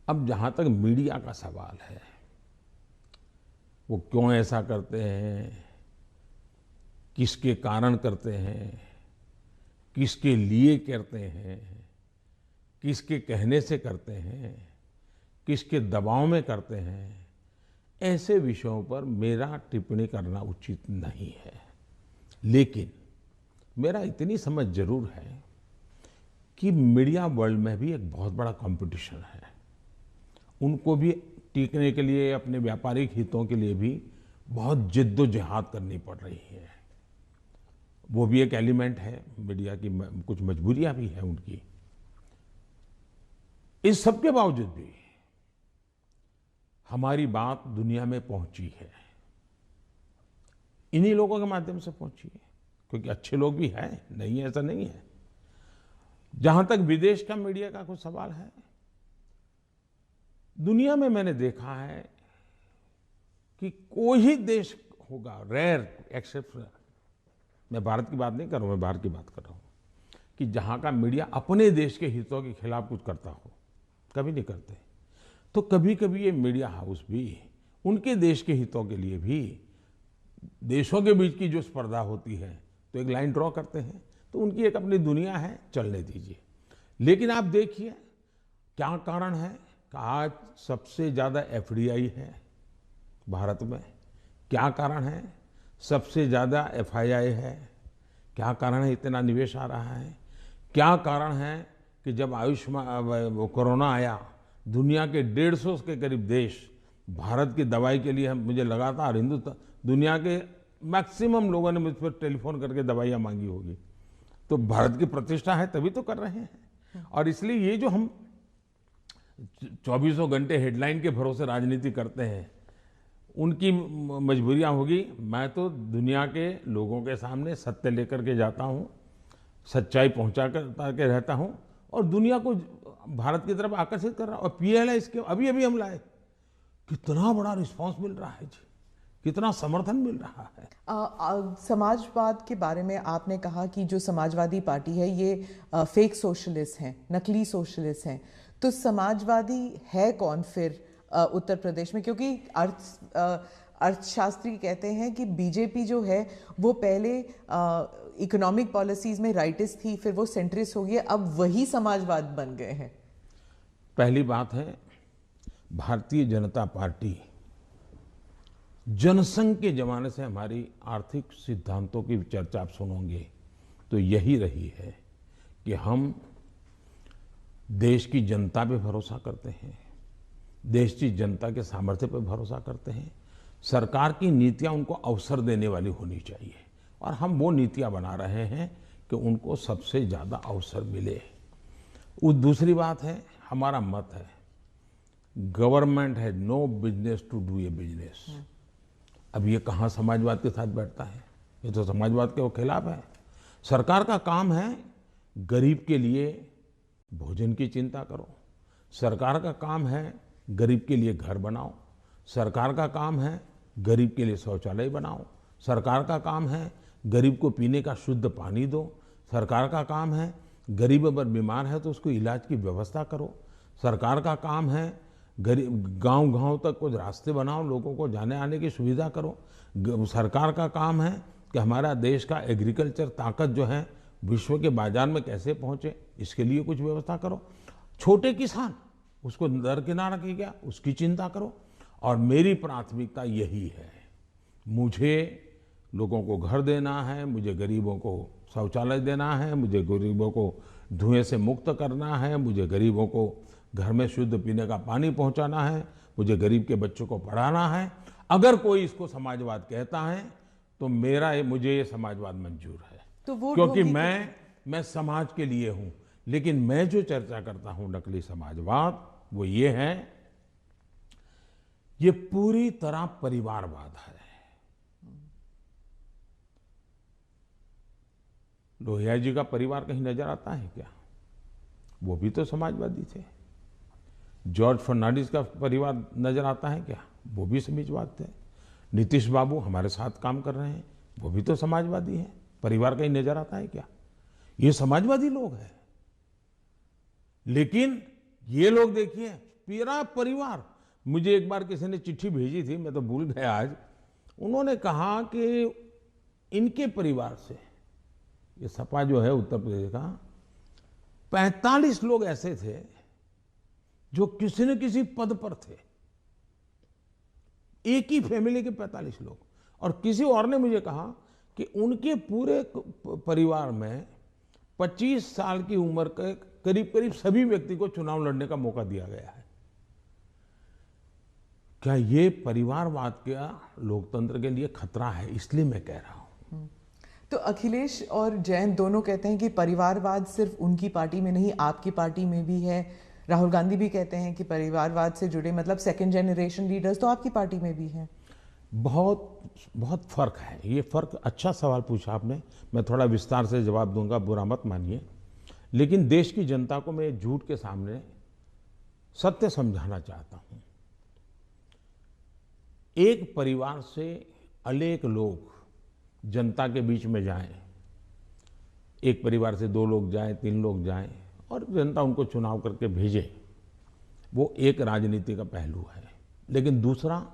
अब जहां तक मीडिया का सवाल है, वो क्यों ऐसा करते हैं, किसके कारण करते हैं, किसके लिए करते हैं, किसके कहने से करते हैं, किसके दबाव में करते हैं, ऐसे विषयों पर मेरा टिप्पणी करना उचित नहीं है। लेकिन मेरा इतनी समझ जरूर है कि मीडिया वर्ल्ड में भी एक बहुत बड़ा कंपटीशन है। उनको भी टिकने के लिए, अपने व्यापारिक हितों के लिए भी बहुत जिद्दोजहद करनी पड़ रही है। वो भी एक एलिमेंट है मीडिया की, कुछ मजबूरियां भी है उनकी। इस सब के बावजूद भी हमारी बात दुनिया में पहुंची है, इन्हीं लोगों के माध्यम से पहुंची है, क्योंकि अच्छे लोग भी हैं, नहीं ऐसा नहीं है। जहां तक विदेश का मीडिया का कुछ सवाल है, दुनिया में मैंने देखा है कि कोई ही देश होगा, रेयर एक्सेप्शन, मैं भारत की बात नहीं कर रहा हूं, मैं बाहर की बात कर रहा हूं, कि जहां का मीडिया अपने देश के हितों के खिलाफ कुछ करता हो। कभी नहीं करते। तो कभी कभी ये मीडिया हाउस भी उनके देश के हितों के लिए भी, देशों के बीच की जो स्पर्धा होती है तो एक लाइन ड्रॉ करते हैं, तो उनकी एक अपनी दुनिया है, चलने दीजिए। लेकिन आप देखिए क्या कारण है कि आज सबसे ज्यादा एफडीआई है भारत में, क्या कारण है सबसे ज्यादा एफआईआई है, क्या कारण है इतना निवेश आ रहा है, क्या कारण है कि जब आयुष्मान कोरोना आया, दुनिया के 150 के करीब देश भारत की दवाई के लिए, मुझे लगातार हिंदुस्तान, दुनिया के मैक्सिमम लोगों ने मुझ पर टेलीफोन करके दवाइयाँ मांगी होगी। तो भारत की प्रतिष्ठा है तभी तो कर रहे हैं। और इसलिए ये जो हम 24 घंटे हेडलाइन के भरोसे राजनीति करते हैं, उनकी मजबूरियां होगी। मैं तो दुनिया के लोगों के सामने सत्य लेकर के जाता हूँ, सच्चाई पहुंचा के रहता हूँ, और दुनिया को भारत की तरफ आकर्षित कर रहा हूँ। और पीएलआई इसके अभी अभी हम लाए, कितना बड़ा रिस्पांस मिल रहा है जी, कितना समर्थन मिल रहा है। समाजवाद के बारे में आपने कहा कि जो समाजवादी पार्टी है ये फेक सोशलिस्ट हैं, नकली सोशलिस्ट हैं। तो समाजवादी है कौन फिर उत्तर प्रदेश में? क्योंकि अर्थशास्त्री कहते हैं कि बीजेपी जो है वो पहले इकोनॉमिक पॉलिसीज में राइटिस्ट थी, फिर वो सेंट्रिस्ट हो गई, अब वही समाजवाद बन गए हैं। पहली बात है, भारतीय जनता पार्टी जनसंघ के जमाने से हमारी आर्थिक सिद्धांतों की चर्चा आप सुनोगे तो यही रही है कि हम देश की जनता पे भरोसा करते हैं, देश की जनता के सामर्थ्य पर भरोसा करते हैं। सरकार की नीतियां उनको अवसर देने वाली होनी चाहिए, और हम वो नीतियां बना रहे हैं कि उनको सबसे ज्यादा अवसर मिले। दूसरी बात है, हमारा मत है, गवर्नमेंट है no business to do a business. अब ये कहाँ समाजवाद के साथ बैठता है? ये तो समाजवाद के खिलाफ है। सरकार का काम है गरीब के लिए भोजन की चिंता करो, सरकार का काम है गरीब के लिए घर बनाओ, सरकार का काम है गरीब के लिए शौचालय बनाओ, सरकार का काम है गरीब को पीने का शुद्ध पानी दो, सरकार का काम है गरीब अगर बीमार है तो उसको इलाज की व्यवस्था करो, सरकार का काम है गरीब गांव-गांव तक कुछ रास्ते बनाओ, लोगों को जाने आने की सुविधा करो। सरकार का काम है कि हमारा देश का एग्रीकल्चर ताकत जो है विश्व के बाजार में कैसे पहुंचे, इसके लिए कुछ व्यवस्था करो। छोटे किसान, उसको दरकिनार किया, उसकी चिंता करो। और मेरी प्राथमिकता यही है, मुझे लोगों को घर देना है, मुझे गरीबों को शौचालय देना है, मुझे गरीबों को धुएं से मुक्त करना है, मुझे गरीबों को घर में शुद्ध पीने का पानी पहुंचाना है, मुझे गरीब के बच्चों को पढ़ाना है। अगर कोई इसको समाजवाद कहता है तो मुझे ये समाजवाद मंजूर है, तो वोट क्योंकि होगी मैं समाज के लिए हूं। लेकिन मैं जो चर्चा करता हूं नकली समाजवाद, वो ये है, ये पूरी तरह परिवारवाद है। लोहिया जी का परिवार कहीं नजर आता है क्या? वो भी तो समाजवादी थे। जॉर्ज फर्नांडिस का परिवार नजर आता है क्या? वो भी समाजवाद थे। नीतीश बाबू हमारे साथ काम कर रहे हैं, वो भी तो समाजवादी हैं। परिवार कहीं नजर आता है क्या? ये समाजवादी लोग हैं। लेकिन ये लोग देखिए, पूरा परिवार। मुझे एक बार किसी ने चिट्ठी भेजी थी, मैं तो भूल गया आज। उन्होंने कहा कि इनके परिवार से, ये सपा जो है उत्तर प्रदेश का, 45 लोग ऐसे थे जो किसी न किसी पद पर थे। एक ही फैमिली के 45 लोग। और किसी और ने मुझे कहा कि उनके पूरे परिवार में 25 साल की उम्र के करीब करीब सभी व्यक्ति को चुनाव लड़ने का मौका दिया गया है। क्या ये परिवारवाद का लोकतंत्र के लिए खतरा है? इसलिए मैं कह रहा हूं। तो अखिलेश और जयंत दोनों कहते हैं कि परिवारवाद सिर्फ उनकी पार्टी में नहीं, आपकी पार्टी में भी है। राहुल गांधी भी कहते हैं कि परिवारवाद से जुड़े मतलब सेकंड जनरेशन लीडर्स तो आपकी पार्टी में भी हैं। बहुत बहुत फर्क है। ये फर्क, अच्छा सवाल पूछा आपने। मैं थोड़ा विस्तार से जवाब दूंगा, बुरा मत मानिए। लेकिन देश की जनता को मैं झूठ के सामने सत्य समझाना चाहता हूं। एक परिवार से अनेक लोग जनता के बीच में जाएं, एक परिवार से 2 लोग जाएं, 3 लोग जाएं और जनता उनको चुनाव करके भेजे, वो एक राजनीति का पहलू है। लेकिन दूसरा,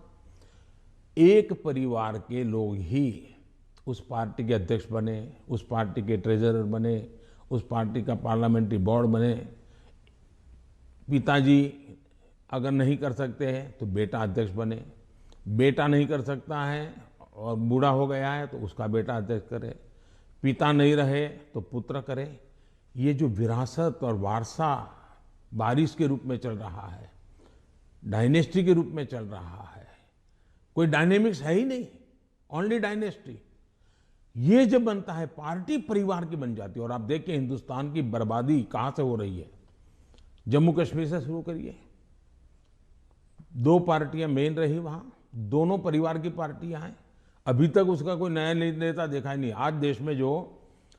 एक परिवार के लोग ही उस पार्टी के अध्यक्ष बने, उस पार्टी के ट्रेजरर बने, उस पार्टी का पार्लियामेंट्री बोर्ड बने। पिताजी अगर नहीं कर सकते हैं तो बेटा अध्यक्ष बने, बेटा नहीं कर सकता है और बूढ़ा हो गया है तो उसका बेटा अध्यक्ष करे, पिता नहीं रहे तो पुत्र करे। ये जो विरासत और वारसा बारिश के रूप में चल रहा है, डायनेस्टी के रूप में चल रहा है, कोई डायनेमिक्स है ही नहीं, ओनली डायनेस्टी। ये जब बनता है, पार्टी परिवार की बन जाती है। और आप देखिए हिंदुस्तान की बर्बादी कहां से हो रही है। जम्मू कश्मीर से शुरू करिए, 2 पार्टियां मेन रही वहां, दोनों परिवार की पार्टियां हैं। अभी तक उसका कोई नया नेता देखा ही नहीं। आज देश में जो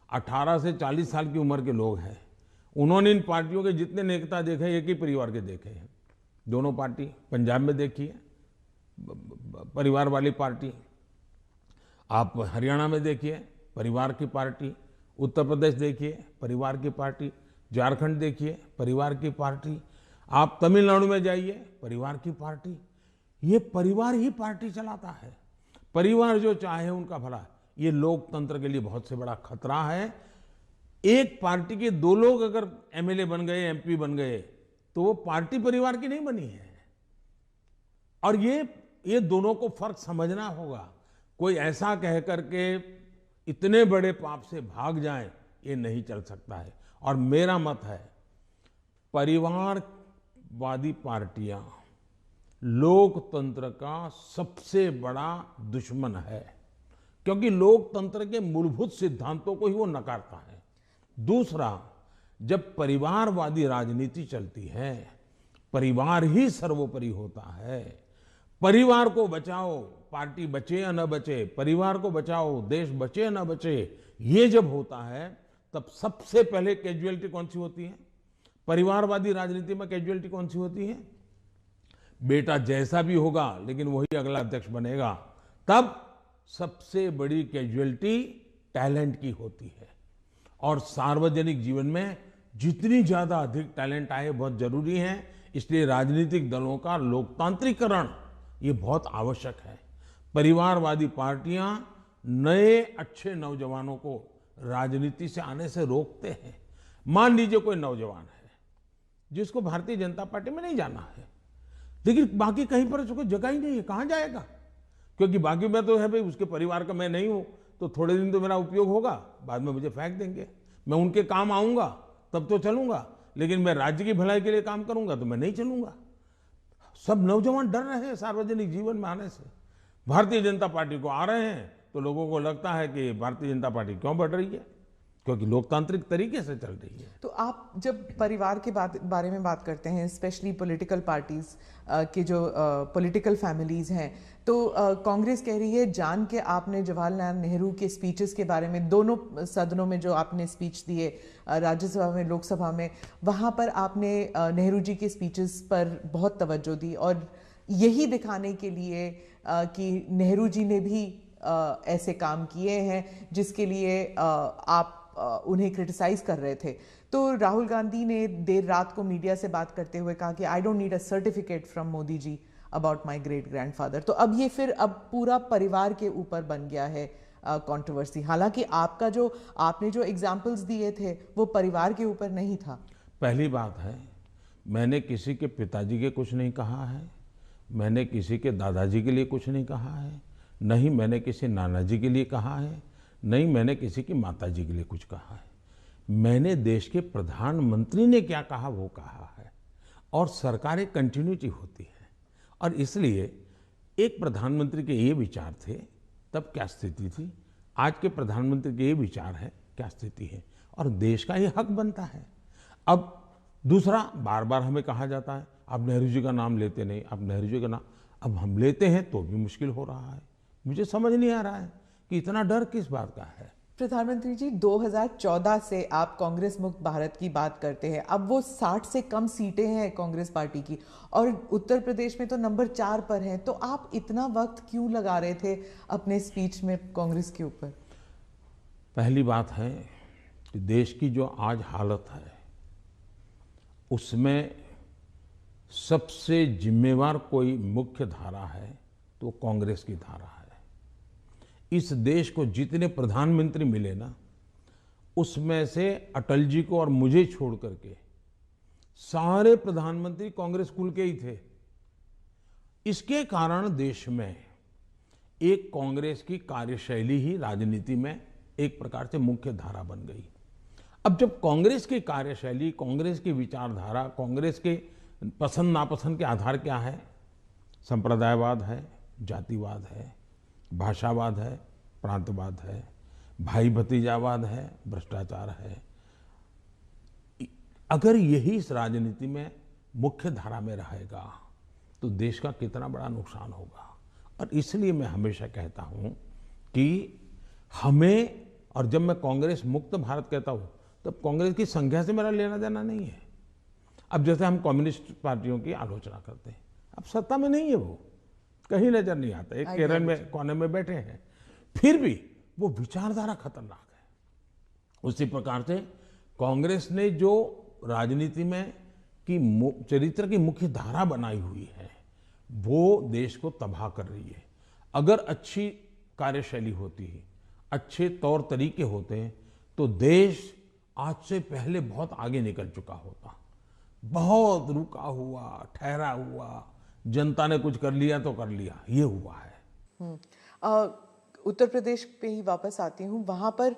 18 से 40 साल की उम्र के लोग हैं, उन्होंने इन पार्टियों के जितने नेता देखे, एक ही परिवार के देखे हैं। दोनों पार्टी, पंजाब में देखिए परिवार वाली पार्टी, आप हरियाणा में देखिए परिवार की पार्टी, उत्तर प्रदेश देखिए परिवार की पार्टी, झारखंड देखिए परिवार की पार्टी, आप तमिलनाडु में जाइए परिवार की पार्टी। ये परिवार ही पार्टी चलाता है। परिवार जो चाहे उनका भला। ये लोकतंत्र के लिए बहुत से बड़ा खतरा है। एक पार्टी के 2 लोग अगर एमएलए बन गए, एमपी बन गए, तो वो पार्टी परिवार की नहीं बनी है। और ये दोनों को फर्क समझना होगा। कोई ऐसा कह करके इतने बड़े पाप से भाग जाए, ये नहीं चल सकता है। और मेरा मत है, परिवारवादी पार्टियां लोकतंत्र का सबसे बड़ा दुश्मन है, क्योंकि लोकतंत्र के मूलभूत सिद्धांतों को ही वो नकारता है। दूसरा, जब परिवारवादी राजनीति चलती है, परिवार ही सर्वोपरि होता है। परिवार को बचाओ, पार्टी बचे या न बचे, परिवार को बचाओ, देश बचे या न बचे, ये जब होता है तब सबसे पहले कैजुअलिटी कौन सी होती है? परिवारवादी राजनीति में कैजुअलिटी कौन सी होती है? बेटा जैसा भी होगा लेकिन वही अगला अध्यक्ष बनेगा। तब सबसे बड़ी कैजुअलिटी टैलेंट की होती है। और सार्वजनिक जीवन में जितनी ज्यादा अधिक टैलेंट आए बहुत जरूरी है। इसलिए राजनीतिक दलों का लोकतांत्रिकरण ये बहुत आवश्यक है। परिवारवादी पार्टियां नए अच्छे नौजवानों को राजनीति से आने से रोकते हैं। मान लीजिए कोई नौजवान है जिसको भारतीय जनता पार्टी में नहीं जाना है, लेकिन बाकी कहीं पर उसको जगह ही नहीं है, कहां जाएगा? क्योंकि बाकी में तो है भाई, उसके परिवार का मैं नहीं हूं, तो थोड़े दिन तो मेरा उपयोग होगा, बाद में मुझे फेंक देंगे। मैं उनके काम आऊंगा तब तो चलूंगा, लेकिन मैं राज्य की भलाई के लिए काम करूंगा तो मैं नहीं चलूंगा। सब नौजवान डर रहे हैं सार्वजनिक जीवन में आने से। भारतीय जनता पार्टी को आ रहे हैं तो लोगों को लगता है कि भारतीय जनता पार्टी क्यों बढ़ रही है, क्योंकि लोकतांत्रिक तरीके से चल रही है। तो आप जब परिवार के बारे में बात करते हैं, स्पेशली पॉलिटिकल पार्टीज के जो पॉलिटिकल फैमिलीज हैं, तो कांग्रेस कह रही है जान के आपने जवाहरलाल नेहरू के स्पीचेस के बारे में, दोनों सदनों में जो आपने स्पीच दिए, राज्यसभा में, लोकसभा में, वहाँ पर आपने नेहरू जी के स्पीचेस पर बहुत तवज्जो दी और यही दिखाने के लिए कि नेहरू जी ने भी ऐसे काम किए हैं जिसके लिए आप उन्हें क्रिटिसाइज कर रहे थे। तो राहुल गांधी ने देर रात को मीडिया से बात करते हुए कहा कि I don't need a certificate from Modi ji about my great grandfather. तो अब ये फिर अब पूरा परिवार के ऊपर बन गया है कंट्रोवर्सी। हालांकि आपने जो एग्जांपल्स दिए थे वो परिवार के ऊपर नहीं था। पहली बात है, मैंने किसी के पिताजी के कुछ नहीं कहा है, मैंने किसी के दादाजी के लिए कुछ नहीं कहा है, नहीं मैंने किसी नाना जी के लिए कहा है, नहीं मैंने किसी की माता जी के लिए कुछ कहा है। मैंने देश के प्रधानमंत्री ने क्या कहा वो कहा है, और सरकार एक कंटिन्यूटी होती है, और इसलिए एक प्रधानमंत्री के ये विचार थे तब क्या स्थिति थी, आज के प्रधानमंत्री के ये विचार है क्या स्थिति है, और देश का ये हक बनता है। अब दूसरा, बार बार हमें कहा जाता है आप नेहरू जी का नाम लेते नहीं, आप नेहरू जी का नाम, अब हम लेते हैं तो भी मुश्किल हो रहा है। मुझे समझ नहीं आ रहा है कि इतना डर किस बात का है। प्रधानमंत्री जी, 2014 से आप कांग्रेस मुक्त भारत की बात करते हैं। अब वो 60 से कम सीटें हैं कांग्रेस पार्टी की, और उत्तर प्रदेश में तो नंबर 4 पर हैं। तो आप इतना वक्त क्यों लगा रहे थे अपने स्पीच में कांग्रेस के ऊपर? पहली बात है कि देश की जो आज हालत है उसमें सबसे जिम्मेवार कोई मुख्य धारा है तो कांग्रेस की धारा है। इस देश को जितने प्रधानमंत्री मिले ना, उसमें से अटल जी को और मुझे छोड़ करके सारे प्रधानमंत्री कांग्रेस कुल के ही थे। इसके कारण देश में एक कांग्रेस की कार्यशैली ही राजनीति में एक प्रकार से मुख्य धारा बन गई। अब जब कांग्रेस की कार्यशैली, कांग्रेस की विचारधारा, कांग्रेस के पसंद नापसंद के आधार क्या है, संप्रदायवाद है, जातिवाद है, भाषावाद है, प्रांतवाद है, भाई भतीजावाद है, भ्रष्टाचार है, अगर यही इस राजनीति में मुख्य धारा में रहेगा तो देश का कितना बड़ा नुकसान होगा। और इसलिए मैं हमेशा कहता हूं कि हमें, और जब मैं कांग्रेस मुक्त भारत कहता हूं तब कांग्रेस की संख्या से मेरा लेना देना नहीं है। अब जैसे हम कम्युनिस्ट पार्टियों की आलोचना करते हैं, अब सत्ता में नहीं है, वो कहीं नजर नहीं आता, एक केरल में कोने में बैठे हैं, फिर भी वो विचारधारा खतरनाक है। उसी प्रकार से कांग्रेस ने जो राजनीति में की चरित्र की मुख्य धारा बनाई हुई है वो देश को तबाह कर रही है। अगर अच्छी कार्यशैली होती है, अच्छे तौर तरीके होते हैं तो देश आज से पहले बहुत आगे निकल चुका होता। बहुत रुका हुआ, ठहरा हुआ, जनता ने कुछ कर लिया तो कर लिया, ये हुआ है। उत्तर प्रदेश पे ही वापस आती हूँ। वहाँ पर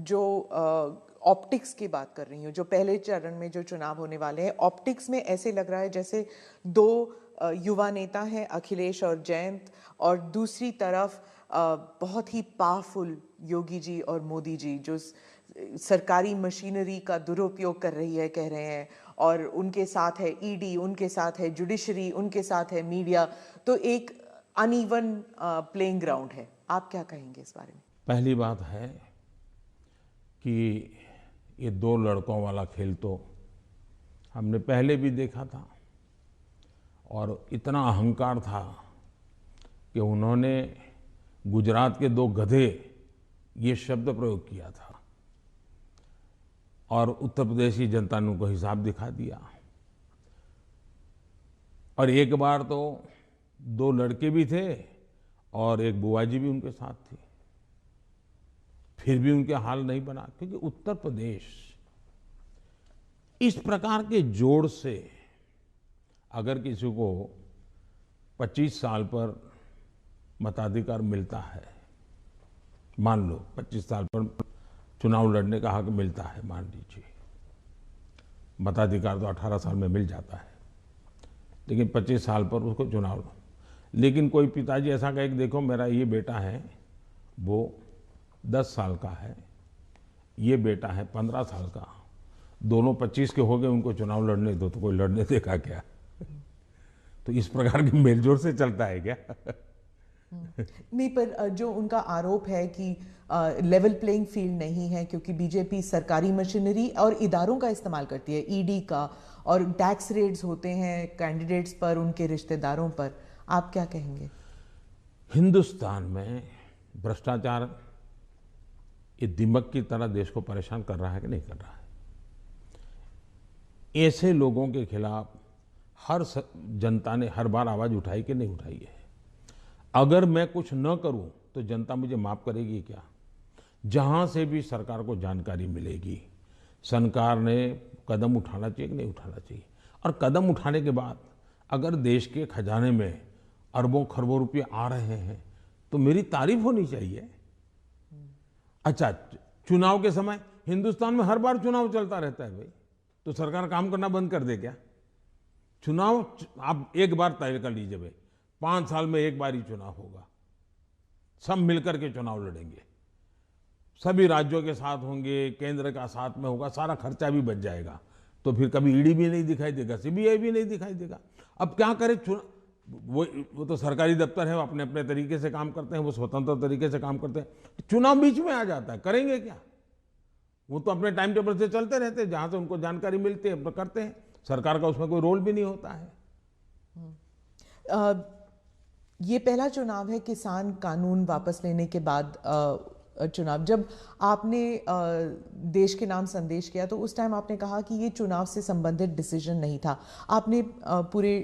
जो ऑप्टिक्स की बात कर रही हूँ, जो पहले चरण में जो चुनाव होने वाले हैं, ऑप्टिक्स में ऐसे लग रहा है जैसे दो युवा नेता हैं, अखिलेश और जयंत, और दूसरी तरफ बहुत ही पावरफुल योगी जी और मोदी जी, जो सरकारी मशीनरी का दुरुपयोग कर रही है, कह रहे हैं, और उनके साथ है ईडी, उनके साथ है जुडिशरी, उनके साथ है मीडिया। तो एक अनइवन प्लेइंग ग्राउंड है। आप क्या कहेंगे इस बारे में? पहली बात है कि ये दो लड़कों वाला खेल तो हमने पहले भी देखा था, और इतना अहंकार था कि उन्होंने गुजरात के दो गधे ये शब्द प्रयोग किया था, और उत्तर प्रदेश की जनता ने उनको हिसाब दिखा दिया। और एक बार तो दो लड़के भी थे और एक बुआ जी भी उनके साथ थी, फिर भी उनके हाल नहीं बना, क्योंकि उत्तर प्रदेश इस प्रकार के जोड़ से अगर किसी को 25 साल पर मताधिकार मिलता है, मान लो 25 साल पर चुनाव लड़ने का हक मिलता है, मान लीजिए, मताधिकार तो 18 साल में मिल जाता है, लेकिन 25 साल पर उसको चुनाव, लेकिन कोई पिताजी ऐसा कहे कि देखो मेरा ये बेटा है वो 10 साल का है, ये बेटा है 15 साल का, दोनों 25 के हो गए, उनको चुनाव लड़ने दो, तो कोई लड़ने देगा क्या? तो इस प्रकार की मेलजोल से चलता है क्या? नहीं, पर जो उनका आरोप है कि लेवल प्लेइंग फील्ड नहीं है क्योंकि बीजेपी सरकारी मशीनरी और इदारों का इस्तेमाल करती है, ईडी का, और टैक्स रेड्स होते हैं कैंडिडेट्स पर, उनके रिश्तेदारों पर, आप क्या कहेंगे? हिंदुस्तान में भ्रष्टाचार ये दिमक की तरह देश को परेशान कर रहा है कि नहीं कर रहा है? ऐसे लोगों के खिलाफ जनता ने हर बार आवाज उठाई कि नहीं उठाई है? अगर मैं कुछ न करूं तो जनता मुझे माफ करेगी क्या? जहां से भी सरकार को जानकारी मिलेगी, सरकार ने कदम उठाना चाहिए कि नहीं उठाना चाहिए? और कदम उठाने के बाद अगर देश के खजाने में अरबों खरबों रुपये आ रहे हैं तो मेरी तारीफ होनी चाहिए। अच्छा, चुनाव के समय हिंदुस्तान में हर बार चुनाव चलता रहता है भाई, तो सरकार काम करना बंद कर दे क्या? चुनाव आप एक बार तय कर लीजिए भाई, 5 साल में एक बार ही चुनाव होगा, सब मिलकर के चुनाव लड़ेंगे, सभी राज्यों के साथ होंगे, केंद्र का साथ में होगा, सारा खर्चा भी बच जाएगा, तो फिर कभी ईडी भी नहीं दिखाई देगा, सीबीआई भी नहीं दिखाई देगा। अब क्या करे? वो तो सरकारी दफ्तर है, वो अपने अपने तरीके से काम करते हैं, वो स्वतंत्र तरीके से काम करते हैं, चुनाव बीच में आ जाता है, करेंगे क्या? वो तो अपने टाइम टेबल से चलते रहते हैं, जहां से उनको जानकारी मिलती है अपना करते हैं, सरकार का उसमें कोई रोल भी नहीं होता है। ये पहला चुनाव है किसान कानून वापस लेने के बाद चुनाव। जब आपने देश के नाम संदेश किया तो उस टाइम आपने कहा कि ये चुनाव से संबंधित डिसीजन नहीं था, आपने पूरे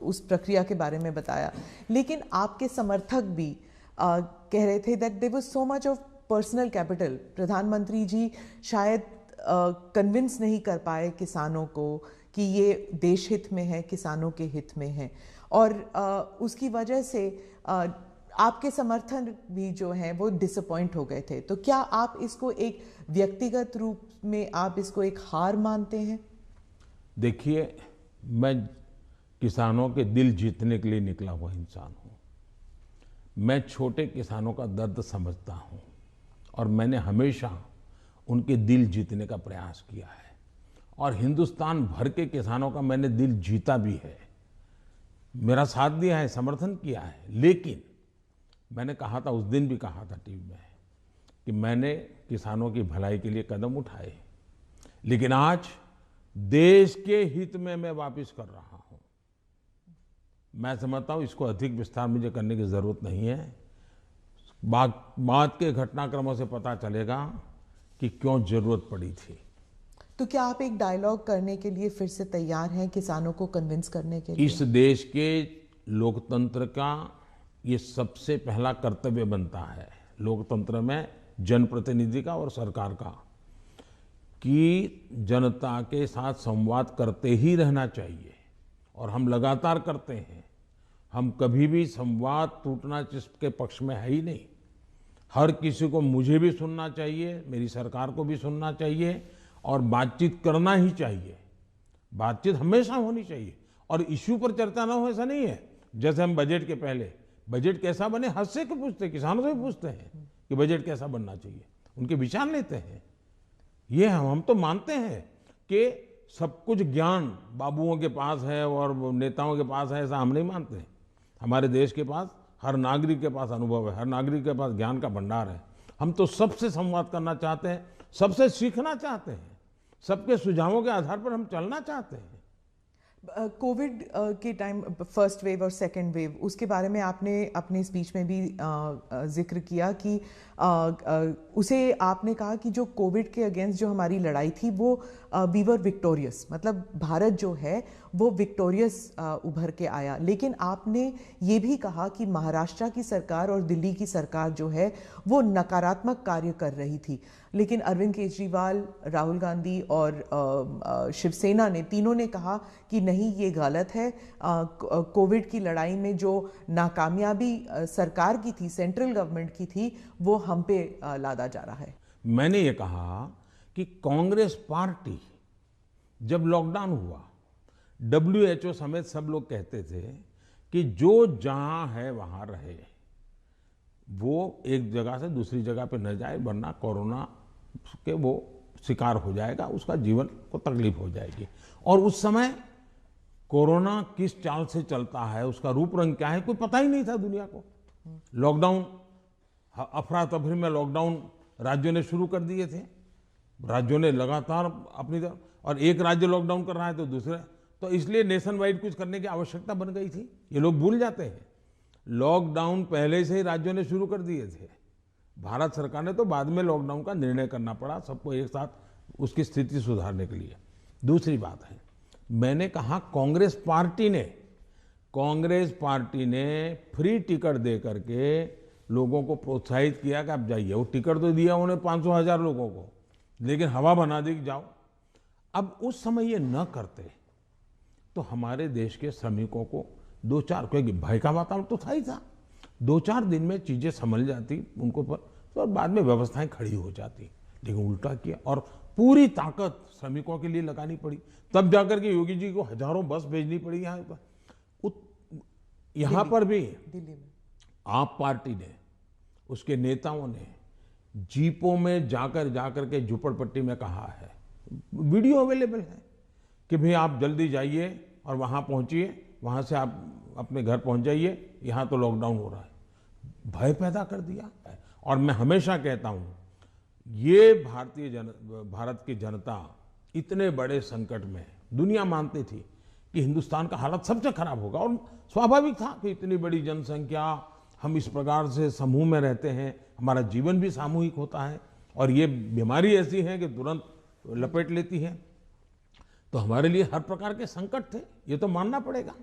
उस प्रक्रिया के बारे में बताया, लेकिन आपके समर्थक भी कह रहे थे that there was so much of personal capital, प्रधानमंत्री जी शायद कन्विंस नहीं कर पाए किसानों को कि ये देश हित में है, किसानों के हित में है, और उसकी वजह से आपके समर्थन भी जो हैं वो डिसअपॉइंट हो गए थे। तो क्या आप इसको एक व्यक्तिगत रूप में आप इसको एक हार मानते हैं? देखिए, मैं किसानों के दिल जीतने के लिए निकला हुआ इंसान हूँ। मैं छोटे किसानों का दर्द समझता हूँ और मैंने हमेशा उनके दिल जीतने का प्रयास किया है, और हिंदुस्तान भर के किसानों का मैंने दिल जीता भी है, मेरा साथ दिया है, समर्थन किया है। लेकिन मैंने कहा था, उस दिन भी कहा था टीवी में, कि मैंने किसानों की भलाई के लिए कदम उठाए, लेकिन आज देश के हित में मैं वापस कर रहा हूं। मैं समझता हूं इसको अधिक विस्तार मुझे करने की जरूरत नहीं है। बाद के घटनाक्रमों से पता चलेगा कि क्यों जरूरत पड़ी थी। तो क्या आप एक डायलॉग करने के लिए फिर से तैयार हैं, किसानों को कन्विंस करने के लिए? इस देश के लोकतंत्र का ये सबसे पहला कर्तव्य बनता है, लोकतंत्र में जनप्रतिनिधि का और सरकार का, कि जनता के साथ संवाद करते ही रहना चाहिए, और हम लगातार करते हैं। हम कभी भी संवाद टूटना जिसके पक्ष में है ही नहीं। हर किसी को, मुझे भी सुनना चाहिए, मेरी सरकार को भी सुनना चाहिए, और बातचीत करना ही चाहिए। बातचीत हमेशा होनी चाहिए, और इश्यू पर चर्चा ना हो ऐसा नहीं है। जैसे हम बजट के पहले, बजट कैसा बने हद से क्यों पूछते हैं, किसानों से पूछते हैं कि बजट कैसा बनना चाहिए, उनके विचार लेते हैं। ये हम तो मानते हैं कि सब कुछ ज्ञान बाबुओं के पास है और नेताओं के पास है, ऐसा हम नहीं मानते हैं। हमारे देश के पास, हर नागरिक के पास अनुभव है, हर नागरिक के पास ज्ञान का भंडार है। हम तो सबसे संवाद करना चाहते हैं, सबसे सीखना चाहते हैं, सबके सुझावों के आधार पर हम चलना चाहते हैं। कोविड के टाइम, फर्स्ट वेव और सेकेंड वेव, उसके बारे में आपने अपने स्पीच में भी जिक्र किया कि उसे आपने कहा कि जो कोविड के अगेंस्ट जो हमारी लड़ाई थी वो वी वर विक्टोरियस, मतलब भारत जो है वो विक्टोरियस उभर के आया। लेकिन आपने ये भी कहा कि महाराष्ट्र की सरकार और दिल्ली की सरकार जो है वो नकारात्मक कार्य कर रही थी, लेकिन अरविंद केजरीवाल, राहुल गांधी और शिवसेना ने, तीनों ने कहा कि नहीं, ये गलत है। कोविड की लड़ाई में जो नाकामयाबी सरकार की थी, सेंट्रल गवर्नमेंट की थी, वो हम पे लादा जा रहा है। मैंने ये कहा कि कांग्रेस पार्टी, जब लॉकडाउन हुआ, WHO समेत सब लोग कहते थे कि जो जहां है वहां रहे, वो एक जगह से दूसरी जगह पे न जाए, वरना कोरोना के वो शिकार हो जाएगा, उसका जीवन को तकलीफ हो जाएगी। और उस समय कोरोना किस चाल से चलता है, उसका रूप रंग क्या है, कोई पता ही नहीं था दुनिया को। लॉकडाउन, अफरा तफरी में लॉकडाउन राज्यों ने शुरू कर दिए थे, राज्यों ने लगातार अपनी तरफ, और एक राज्य लॉकडाउन कर रहा है तो दूसरे, तो इसलिए नेशन वाइड कुछ करने की आवश्यकता बन गई थी। ये लोग भूल जाते हैं, लॉकडाउन पहले से ही राज्यों ने शुरू कर दिए थे। भारत सरकार ने तो बाद में लॉकडाउन का निर्णय करना पड़ा सबको एक साथ उसकी स्थिति सुधारने के लिए। दूसरी बात है, मैंने कहा कांग्रेस पार्टी ने फ्री टिकट दे करके लोगों को प्रोत्साहित किया कि आप जाइए। वो टिकट तो दिया उन्हें 500,000 लोगों को, लेकिन हवा बना दी कि जाओ। अब उस समय ये न करते तो हमारे देश के श्रमिकों को 2-4, क्योंकि भय का वातावरण तो था ही था, 2-4 दिन में चीजें संभल जाती उनको पर, तो बाद में व्यवस्थाएं खड़ी हो जाती। लेकिन उल्टा किया और पूरी ताकत श्रमिकों के लिए लगानी पड़ी। तब जाकर के योगी जी को हजारों बस भेजनी पड़ी यहाँ पर। यहाँ पर भी दिल्ली में आप पार्टी ने, उसके नेताओं ने जीपों में जाकर के झुपड़पट्टी में कहा है, वीडियो अवेलेबल है, कि भाई आप जल्दी जाइए और वहां पहुंचिए, वहां से आप अपने घर पहुंच जाइए, यहां तो लॉकडाउन हो रहा है। भय पैदा कर दिया। और मैं हमेशा कहता हूं, ये भारत की जनता इतने बड़े संकट में, दुनिया मानती थी कि हिंदुस्तान का हालत सबसे खराब होगा, और स्वाभाविक था कि इतनी बड़ी जनसंख्या, हम इस प्रकार से समूह में रहते हैं, हमारा जीवन भी सामूहिक होता है, और ये बीमारी ऐसी है कि तुरंत लपेट लेती है, तो हमारे लिए हर प्रकार के संकट थे, ये तो मानना पड़ेगा।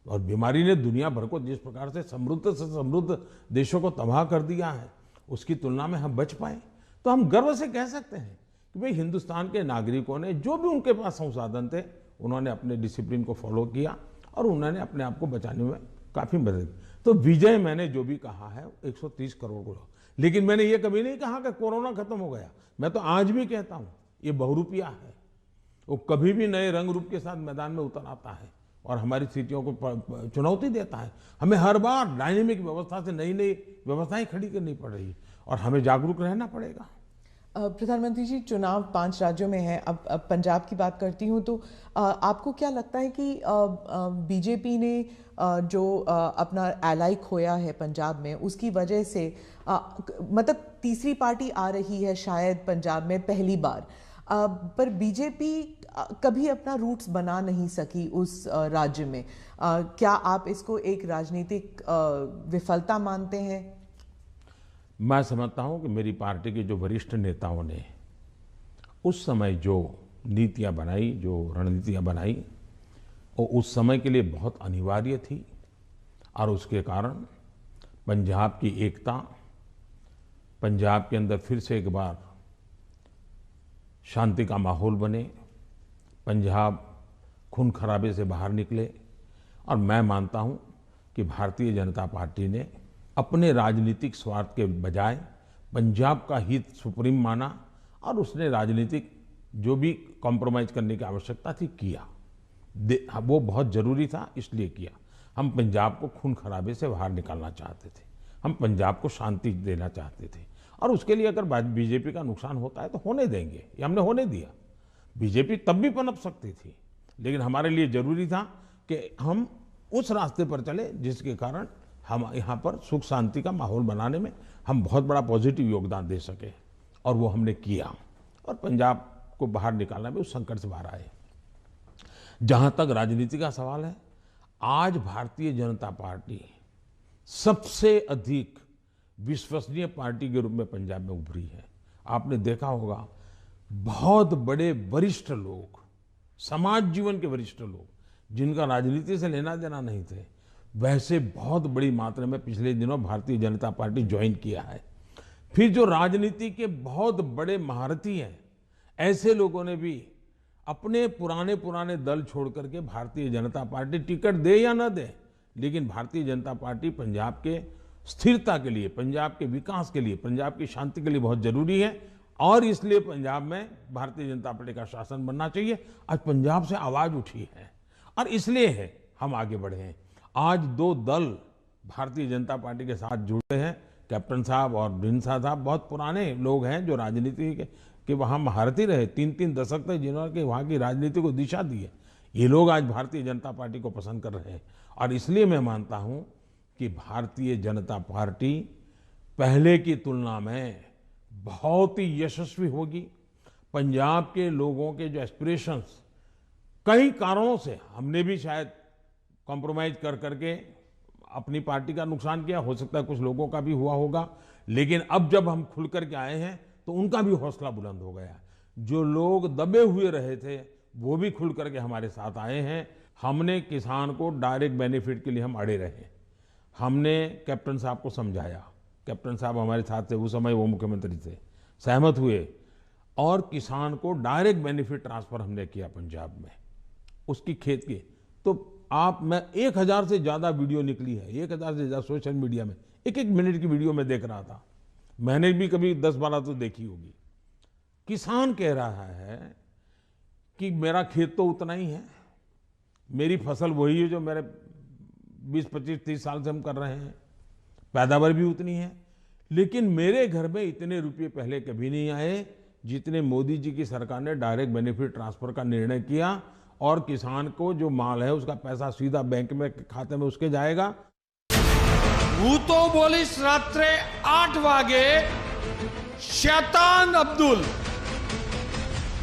और बीमारी ने दुनिया भर को जिस प्रकार से समृद्ध देशों को तबाह कर दिया है, उसकी तुलना में हम बच पाए, तो हम गर्व से कह सकते हैं कि भाई हिंदुस्तान के नागरिकों ने जो भी उनके पास संसाधन थे, उन्होंने अपने डिसिप्लिन को फॉलो किया और उन्होंने अपने आप को बचाने में काफी मदद की। तो विजय मैंने जो भी कहा है 130 करोड़ को, लेकिन मैंने ये कभी नहीं कहा कि कोरोना खत्म हो गया। मैं तो आज भी कहता हूं ये बहुरूपिया है, वो कभी भी नए रंग रूप के साथ मैदान में उतर आता है और हमारी स्थितियों को चुनौती देता है। हमें हर बार डायनेमिक व्यवस्था से नई नई व्यवस्थाएं खड़ी करनी पड़ रही, और हमें जागरूक रहना पड़ेगा। प्रधानमंत्री जी, चुनाव 5 राज्यों में है। अब पंजाब की बात करती हूँ, तो आपको क्या लगता है कि बीजेपी ने जो अपना एलाई खोया है पंजाब में, उसकी वजह से मतलब तीसरी पार्टी आ रही है शायद पंजाब में पहली बार, पर बीजेपी कभी अपना रूट्स बना नहीं सकी उस राज्य में। क्या आप इसको एक राजनीतिक विफलता मानते हैं? मैं समझता हूं कि मेरी पार्टी के जो वरिष्ठ नेताओं ने उस समय जो नीतियां बनाई, जो रणनीतियां बनाई, वो उस समय के लिए बहुत अनिवार्य थी, और उसके कारण पंजाब की एकता, पंजाब के अंदर फिर से एक बार शांति का माहौल बने, पंजाब खून खराबे से बाहर निकले। और मैं मानता हूं कि भारतीय जनता पार्टी ने अपने राजनीतिक स्वार्थ के बजाय पंजाब का हित सुप्रीम माना, और उसने राजनीतिक जो भी कॉम्प्रोमाइज करने की आवश्यकता थी किया, वो बहुत जरूरी था, इसलिए किया। हम पंजाब को खून खराबे से बाहर निकालना चाहते थे, हम पंजाब को शांति देना चाहते थे, और उसके लिए अगर बीजेपी का नुकसान होता है तो होने देंगे, ये हमने होने दिया। बीजेपी तब भी पनप सकती थी, लेकिन हमारे लिए जरूरी था कि हम उस रास्ते पर चले जिसके कारण हम यहाँ पर सुख शांति का माहौल बनाने में हम बहुत बड़ा पॉजिटिव योगदान दे सके, और वो हमने किया, और पंजाब को बाहर निकालना में उस संकट से बाहर आए। जहां तक राजनीति का सवाल है, आज भारतीय जनता पार्टी सबसे अधिक विश्वसनीय पार्टी के रूप में पंजाब में उभरी है। आपने देखा होगा, बहुत बड़े वरिष्ठ लोग, समाज जीवन के वरिष्ठ लोग, जिनका राजनीति से लेना देना नहीं थे, वैसे बहुत बड़ी मात्रा में पिछले दिनों भारतीय जनता पार्टी ज्वाइन किया है। फिर जो राजनीति के बहुत बड़े महारथी हैं, ऐसे लोगों ने भी अपने पुराने दल छोड़ करके भारतीय जनता पार्टी, टिकट दे या न दे, लेकिन भारतीय जनता पार्टी पंजाब के स्थिरता के लिए, पंजाब के विकास के लिए, पंजाब की शांति के लिए बहुत जरूरी है, और इसलिए पंजाब में भारतीय जनता पार्टी का शासन बनना चाहिए। आज पंजाब से आवाज उठी है, और इसलिए है हम आगे बढ़े हैं। आज दो दल भारतीय जनता पार्टी के साथ जुड़े हैं। कैप्टन साहब और ढींडसा साहब बहुत पुराने लोग हैं जो राजनीति के वहाँ महारथी रहे, 3-3 दशक तक जिन्होंने वहाँ की राजनीति को दिशा दी है। ये लोग आज भारतीय जनता पार्टी को पसंद कर रहे हैं और इसलिए मैं मानता हूँ कि भारतीय जनता पार्टी पहले की तुलना में बहुत ही यशस्वी होगी। पंजाब के लोगों के जो एस्पिरेशंस, कई कारणों से हमने भी शायद कॉम्प्रोमाइज कर करके अपनी पार्टी का नुकसान किया, हो सकता है कुछ लोगों का भी हुआ होगा, लेकिन अब जब हम खुल करके आए हैं तो उनका भी हौसला बुलंद हो गया। जो लोग दबे हुए रहे थे वो भी खुल करके हमारे साथ आए हैं। हमने किसान को डायरेक्ट बेनिफिट के लिए हम अड़े रहे। हमने कैप्टन साहब को समझाया, कैप्टन साहब हमारे साथ थे, उस समय वो मुख्यमंत्री थे, सहमत हुए और किसान को डायरेक्ट बेनिफिट ट्रांसफर हमने किया पंजाब में उसकी खेत की। तो मैं 1000 से ज्यादा वीडियो निकली है, 1000 से ज्यादा सोशल मीडिया में, एक मिनट की वीडियो में देख रहा था। मैंने भी कभी 10-12 तो देखी होगी। किसान कह रहा है कि मेरा खेत तो उतना ही है, मेरी फसल वही है जो मेरे 20-25-30 साल से हम कर रहे हैं, पैदावार भी उतनी है, लेकिन मेरे घर में इतने रुपये पहले कभी नहीं आए जितने मोदी जी की सरकार ने डायरेक्ट बेनिफिट ट्रांसफर का निर्णय किया और किसान को जो माल है उसका पैसा सीधा बैंक में खाते में उसके जाएगा। હું તો બોલીશ રાત્રે 8 વાગે શૈતાન અબ્દુલ